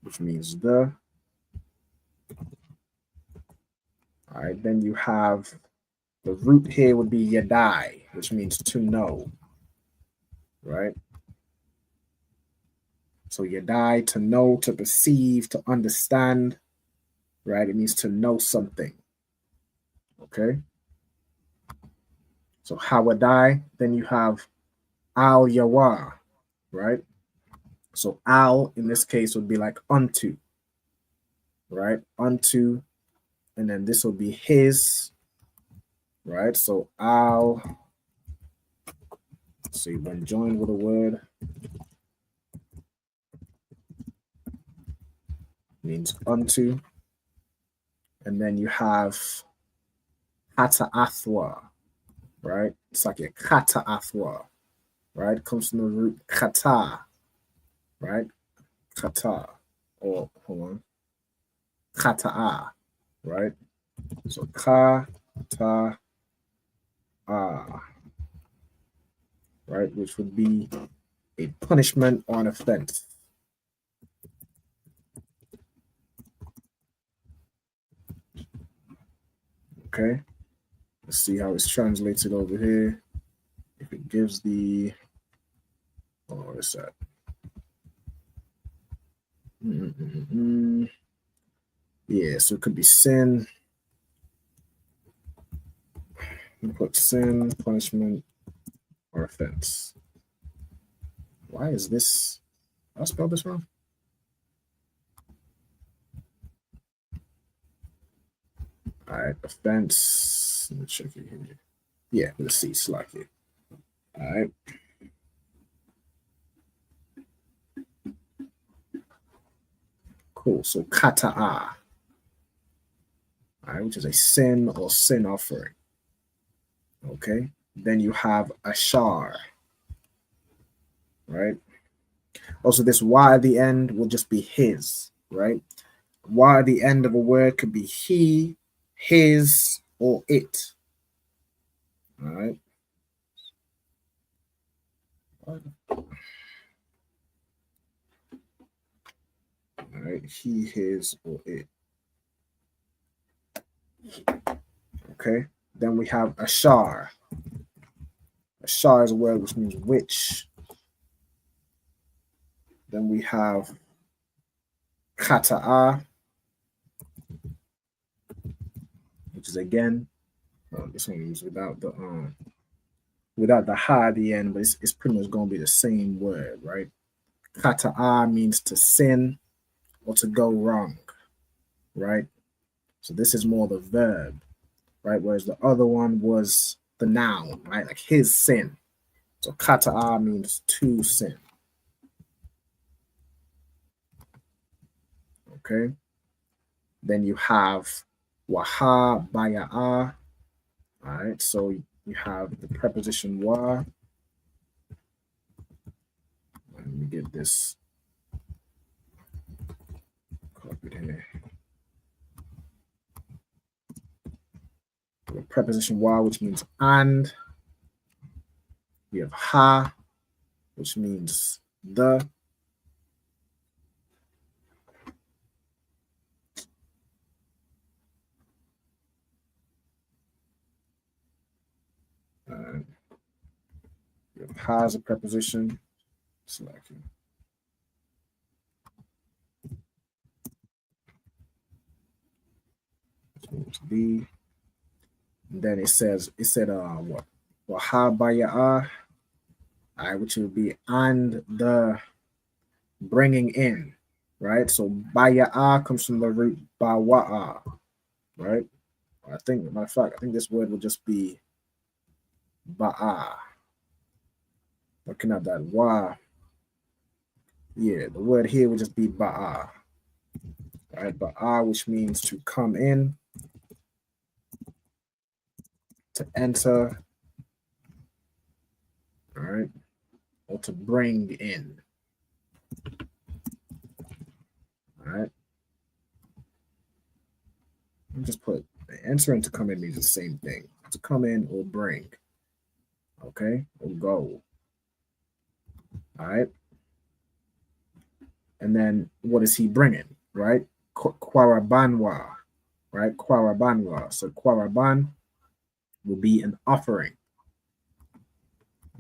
Speaker 11: which means the. All right, then you have the root here would be yadai, which means to know, right? So yadai, to know, to perceive, to understand, right? It means to know something, okay? So hawadai, then you have al yawa, right? So al in this case would be like unto, right? Unto, and then this will be his, right? So al, see, when joined with a word, means unto, and then you have kata athwa, right? It's like a kata athwa, right? It comes from the root kata, right? Kata, or hold on, kata'a, right? So kata'a, right? Which would be a punishment or an offense. Okay, let's see how it's translated over here. If it gives the, oh, what is that? Yeah, so it could be sin. You put sin, punishment, or offense. Why is this? Did I spell this wrong? All right, offense. Let me check it here. Yeah, let's see, slack it. All right. Cool. So kata'a, all right, which is a sin or sin offering. Okay. Then you have ashar, right? Also, this y at the end will just be his, right? Y at the end of a word could be he, his, or it. All right. All right, he, his, or it. Okay. Then we have ashar. Ashar is a word which means which. Then we have kata'a, which is again, this one is without the ha at the end, but it's pretty much going to be the same word, right? Kata'a means to sin or to go wrong, right? So this is more the verb, right? Whereas the other one was the noun, right? Like his sin. So kata'a means to sin. Okay. Then you have waha baya'a. All right. So you have the preposition wa. Let me get this copied here. The preposition wa, which means and. We have ha, which means the. We have ha as a preposition. Selecting. To be. And then it said what? Waha baya'a, which would be and the bringing in, right? So baya'a comes from the root bawa'a, right? I think, matter of fact, I think this word will just be ba'a. Looking at that wa, yeah, the word here would just be ba'a, right? Ba'a, which means to come in, to enter, all right, or to bring in, all right. Just put enter and to come in means the same thing. To come in or bring, okay, or go, all right. And then what is he bringing, right? Kwarabanwa, right? Kwarabanwa. So kwaraban will be an offering,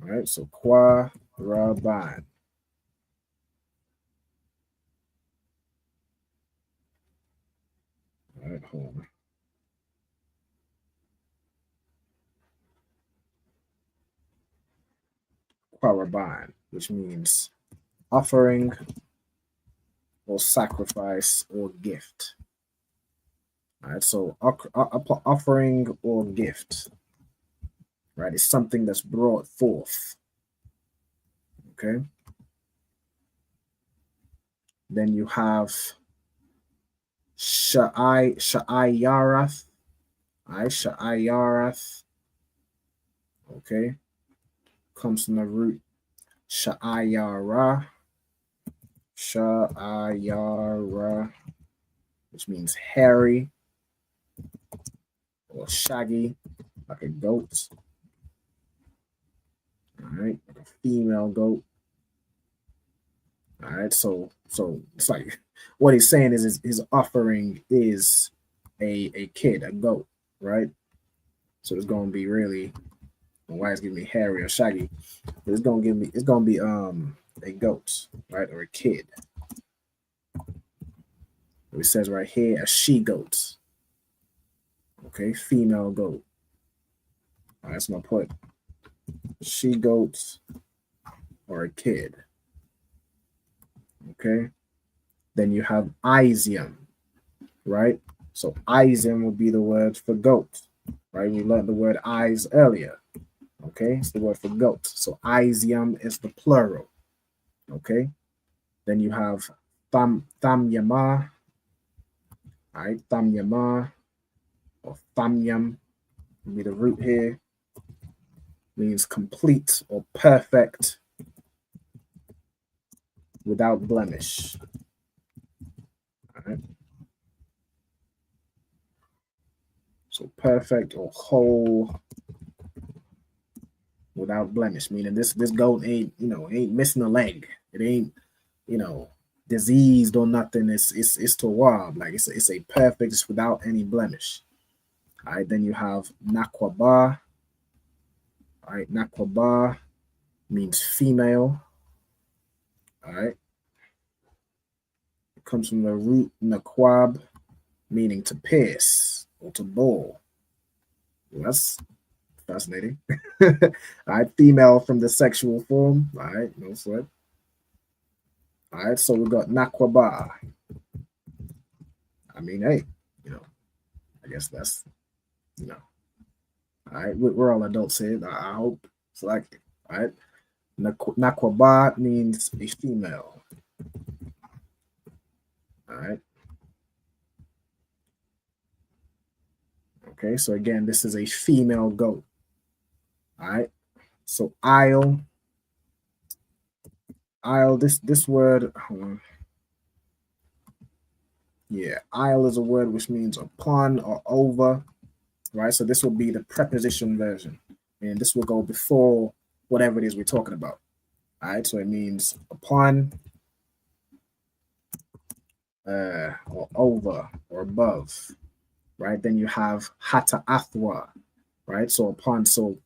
Speaker 11: all right? So kwaraban. All right, hold on. Kwaraban, which means offering or sacrifice or gift. All right, so offering or gift, right, is something that's brought forth. Okay. Then you have Sha'ayarath. All right, Sha'ayarath. Okay. Comes from the root Sha'ayara. Sha'ayara, which means hairy or shaggy, like a goat. All right, like a female goat. All right, so it's like what he's saying is his offering is a kid, a goat, right? So it's gonna be really, why it's giving me hairy or shaggy, but it's gonna be a goat, right, or a kid. It says right here a she goat. Okay, female goat. All right, so I'm gonna put she goat or a kid. Okay, then you have Isium, right? So Isium will be the word for goat, right? We learned the word eyes earlier. Okay, it's the word for goat. So Isium is the plural. Okay, then you have Thamyama. All right, Thamyama or Thamyam will be the root here. Means complete or perfect without blemish. All right. So perfect or whole without blemish, meaning this goat ain't missing a leg. It ain't diseased or nothing. It's tawab, like it's a perfect, it's without any blemish. All right, then you have Nakwaba. All right, Nakwaba means female. All right, it comes from the root Nakwab, meaning to pierce or to bore. Well, that's fascinating. All right, female from the sexual form. All right, no sweat. All right, so we got Nakwaba. I mean, hey, I guess that's, all right, we're all adults here. I hope it's like it. All right, Nakwaba means a female. All right. Okay, so again, this is a female goat. All right, so isle, this word, yeah, isle is a word which means upon or over, right? So this will be the preposition version, and this will go before whatever it is we're talking about. All right, so it means upon, or over, or above, right? Then you have Hata Athwa, right? So upon, so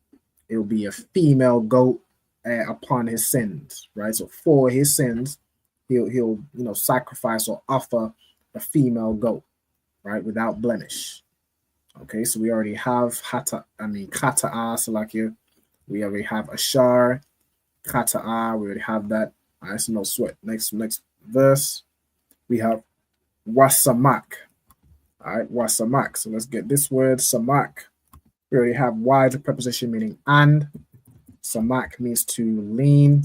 Speaker 11: it will be a female goat upon his sins, right? So for his sins, he'll sacrifice or offer a female goat, right, without blemish. Okay, so we already have Kata'a, so like here, we already have Ashar, Kata'a, we already have that. All right, so no sweat. Next verse, we have Wasamak. All right, Wasamak. So let's get this word, Samak. We already have Y as a preposition meaning and. Samak means to lean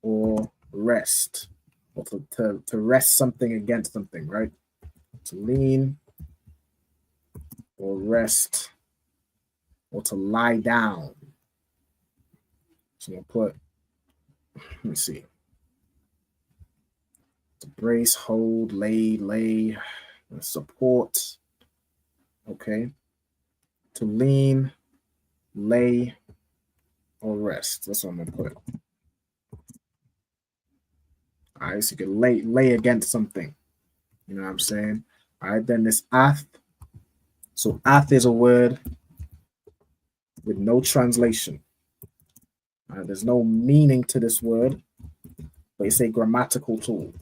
Speaker 11: or rest, or to rest something against something, right? To lean or rest or to lie down. So I'm gonna put, let me see. To brace, hold, lay, support. Okay. To lean, lay, or rest. That's what I'm gonna put. All right, so you can lay against something. You know what I'm saying? All right, then this ath. So ath is a word with no translation. All right, there's no meaning to this word, but it's a grammatical tool.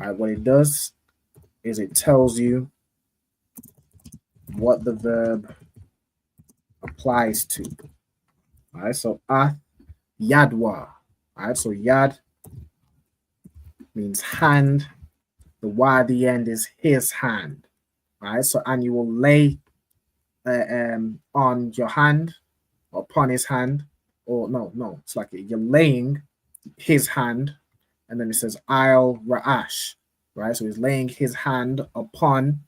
Speaker 11: All right, what it does is it tells you what the verb applies to. All right, so ath, yadwa. All right, so yad means hand, The Y at the end is his hand. All right. So, and you will lay on your hand, or upon his hand, or no, it's like you're laying his hand, and then it says I'll Ra'ash, right? So he's laying his hand upon.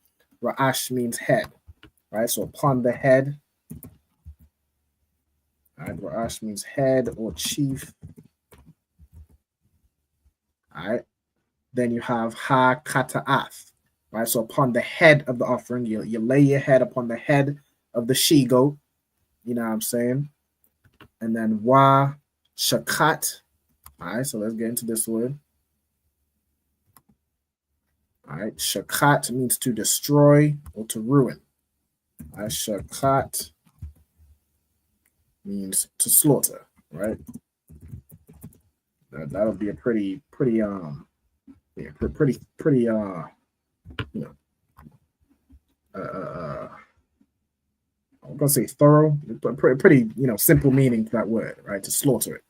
Speaker 11: Ra'ash means head, right? So upon the head. All right, Ra'ash means head or chief. All right. Then you have Ha Kata'ath, right? So upon the head of the offering, you lay your head upon the head of the she-goat. You know what I'm saying? And then Wa Shakat. All right, so let's get into this word. All right, Shakat means to destroy or to ruin. All right, Shakat means to slaughter, right? That'll be a pretty I'm gonna say thorough, but pretty simple meaning to that word, right? To slaughter it.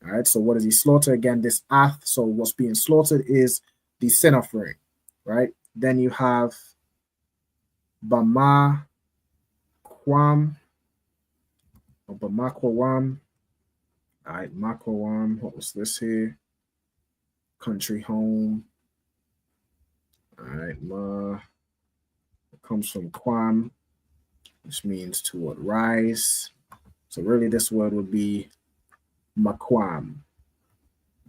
Speaker 11: All right. So what does he slaughter? Again, this ath. So what's being slaughtered is the sin offering, right? Then you have Bama Kwam or Bamakwam. All right, Makwam. What was this here? Country home. All right, Ma. It comes from Kwam, which means to what? Rise. So really this word would be Makwam.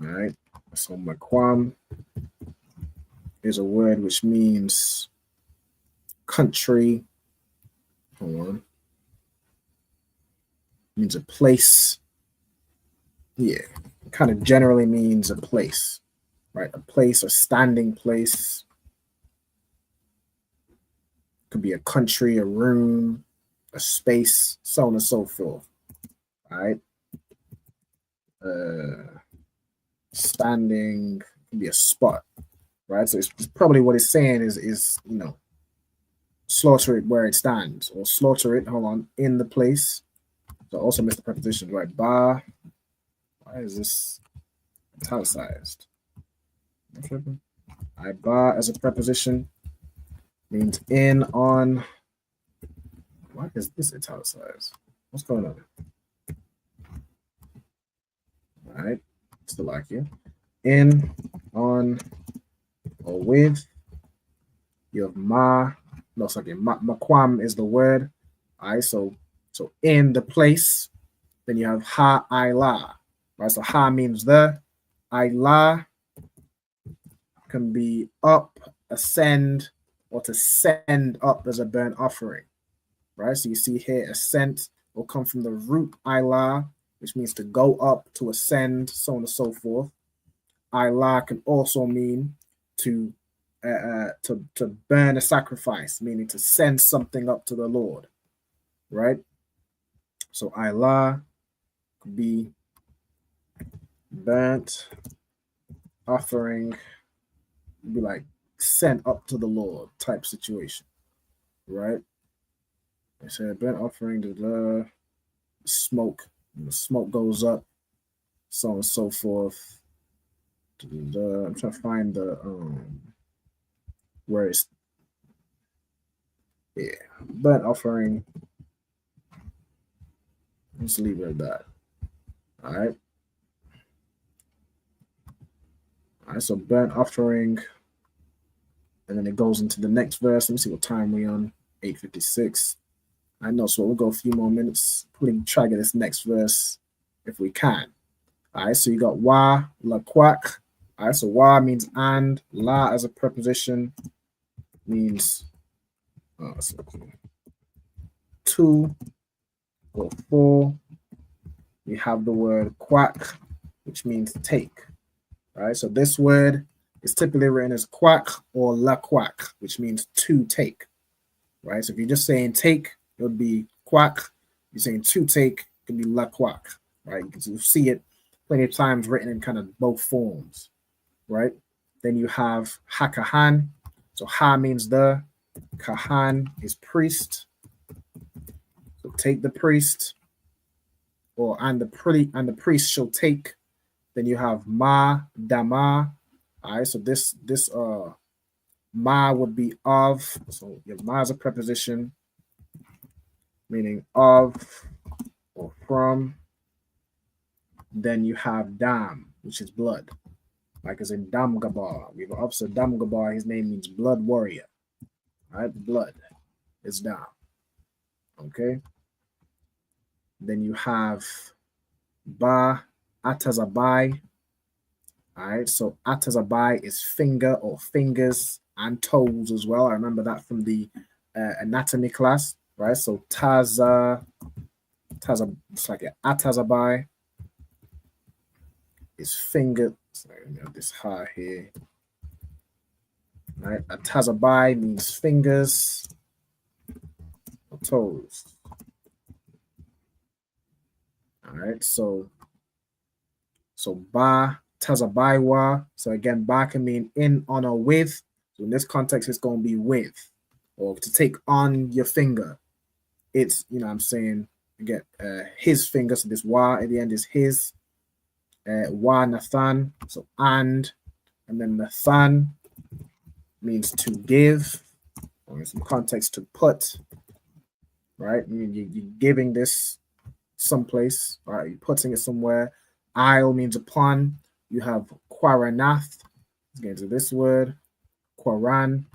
Speaker 11: All right. So Makwam is a word which means country. Hold on. Means a place. Yeah. It kind of generally means a place, right? A place, a standing place. Could be a country, a room, a space, so on and so forth. All right. Standing can be a spot, right? So it's probably what it's saying is slaughter it where it stands, or slaughter it, hold on, in the place. So also missed the preposition, right? Ba. Why is this italicized? I ba as a preposition means in, on. Why is this italicized? What's going on? All right, still like you. In, on, or with. You have makwam is the word. All right, so in the place. Then you have ha ila. Right, so ha means the. Ila can be up, ascend, or to send up as a burnt offering. Right, so you see here, ascent will come from the root ila, which means to go up, to ascend, so on and so forth. Ila can also mean to burn a sacrifice, meaning to send something up to the Lord, right? So Ila could be burnt offering, be like sent up to the Lord type situation, right? I said burnt offering, the smoke goes up, so on and so forth. I'm trying to find the where it's burnt offering. Let's leave it at that. All right. All right, so burnt offering, and then it goes into the next verse. Let me see what time we're on. 8:56. I know, so we'll go a few more minutes. Probably try to get this next verse if we can. All right, so you got wa, la, quack. All right, so wa means and, la as a preposition means two or four. We have the word quack, which means take. All right, so this word is typically written as quack or la quack, which means to take. Right, so if you're just saying take, it would be quack. You're saying to take, it can be la quack. Right, you see it plenty of times written in kind of both forms. Right, then you have hakahan. So ha means the, kahan is priest. So take the priest, or and the priest shall take. Then you have ma dama. All right, so this Ma would be of. So your ma is a preposition meaning of or from. Then you have dam, which is blood. Like as in Dam Gabar. We have an officer Dam Gabar. His name means blood warrior. All right, blood is Dam. Okay. Then you have Ba Atazabai. All right, so Atazabai is finger or fingers and toes as well. I remember that from the anatomy class, right? So it's like Atazabai is finger. Sorry, let me have this ha here. All right, Atazabai means fingers or toes. All right, so Ba Tazabaiwa. So again, Ba can mean in, on, or with. So in this context, it's going to be with or to take on your finger. It's, you know what I'm saying, again, his finger. So this Wa at the end is his. Wa Nathan. So and then Nathan means to give, or in some context to put, right? You're giving this someplace, right? You're putting it somewhere. Isle means upon. You have Quaranath. Let's get into this word. Quaran.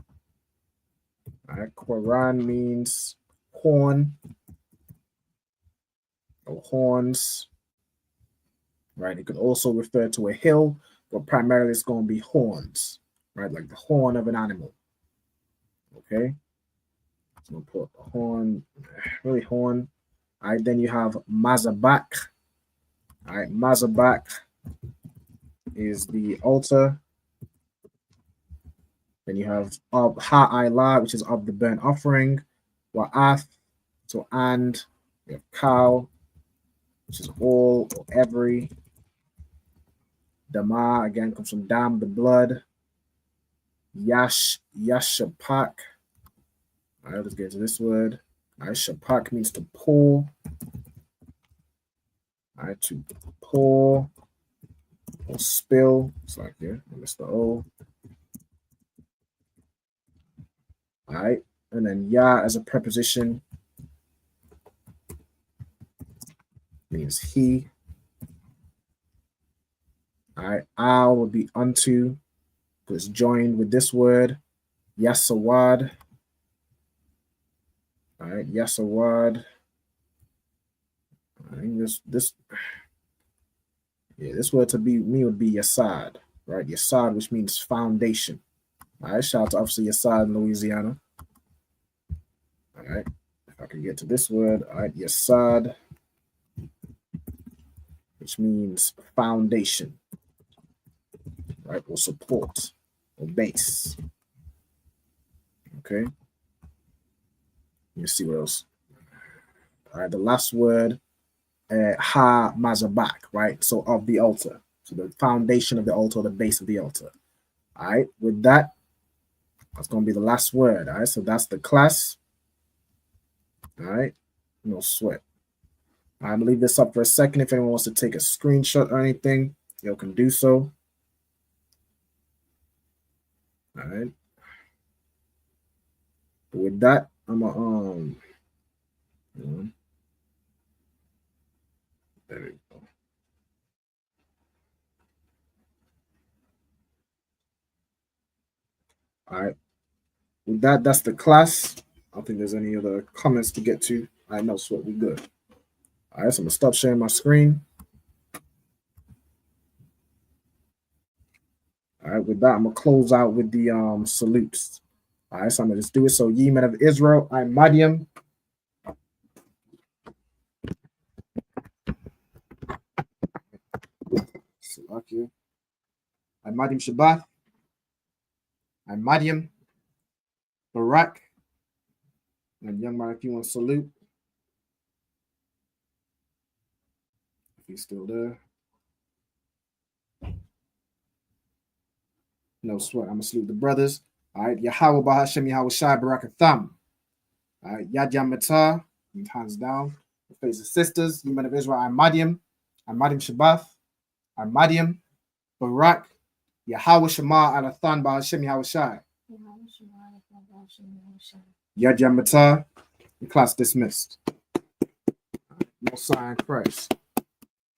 Speaker 11: All right, Quaran means horn or horns. Right. It could also refer to a hill, but primarily it's going to be horns, right? Like the horn of an animal. Okay. So we'll put a horn, really horn. All right, then you have Mazabak. All right, Mazabak is the altar. Then you have Ha'ila, which is of the burnt offering. Wa'ath, so and. You have cow, which is all or every. Dama, again, comes from dam, the blood. Yashapak. All right, let's get to this word. All right, shapak means to pour. All right, to pour or spill. It's like here, I missed the O. All right, and then ya as a preposition means he. All right, al would be unto, because it's joined with this word, yasawad. All right, yasawad. I think this word to be me would be yasad, right? Yasad, which means foundation. All right, shout out to Officer Yasad in Louisiana. All right, if I can get to this word, all right, yasad, which means foundation, right, or support, or base. Okay. Let me see what else. All right, the last word, ha mazabak, right? So of the altar. So the foundation of the altar, the base of the altar. All right, with that, that's going to be the last word. All right, so that's the class. All right, no sweat. I'm going to leave this up for a second. If anyone wants to take a screenshot or anything, you can do so. All right. But with that, I'm going to, there we go. All right. With that, that's the class. I don't think there's any other comments to get to. I know sweat, we good. All right, so I'm gonna stop sharing my screen. All right, with that, I'm gonna close out with the salutes. All right, so I'm gonna just do it. So, ye men of Israel, I'm Madiam. I'm Madiam Shabbat. I'm Madiam Barak. And young man, if you want to salute, if he's still there. No sweat. I'm gonna salute the brothers. All right, Yahweh Bahashem Yahweh Shai Barakatham. All right, Yad Yam Matah, hands down. The face of sisters, you men of Israel, I'm Madiam Shabbat. I'm Madiam Barak. Yahweh Shema Alathan Bahashem Yahweh Shai. Yad Mata, class dismissed. Mosiah Christ.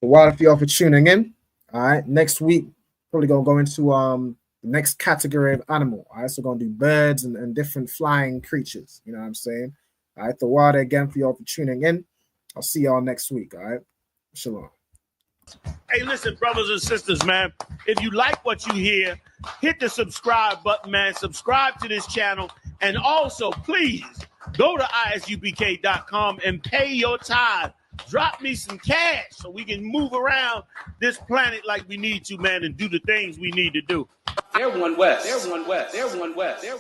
Speaker 11: A while for y'all for tuning in. All right, next week probably gonna go into the next category of animal. All right, so we're gonna do birds and different flying creatures. You know what I'm saying? All right, the water again for y'all for tuning in. I'll see y'all next week. All right, shalom.
Speaker 16: Hey, listen, brothers and sisters, man. If you like what you hear, hit the subscribe button, man. Subscribe to this channel, and also please go to ISUPK.com and pay your tithe. Drop me some cash so we can move around this planet like we need to, man, and do the things we need to do.
Speaker 17: They're one West. They're one West. They're one West. They're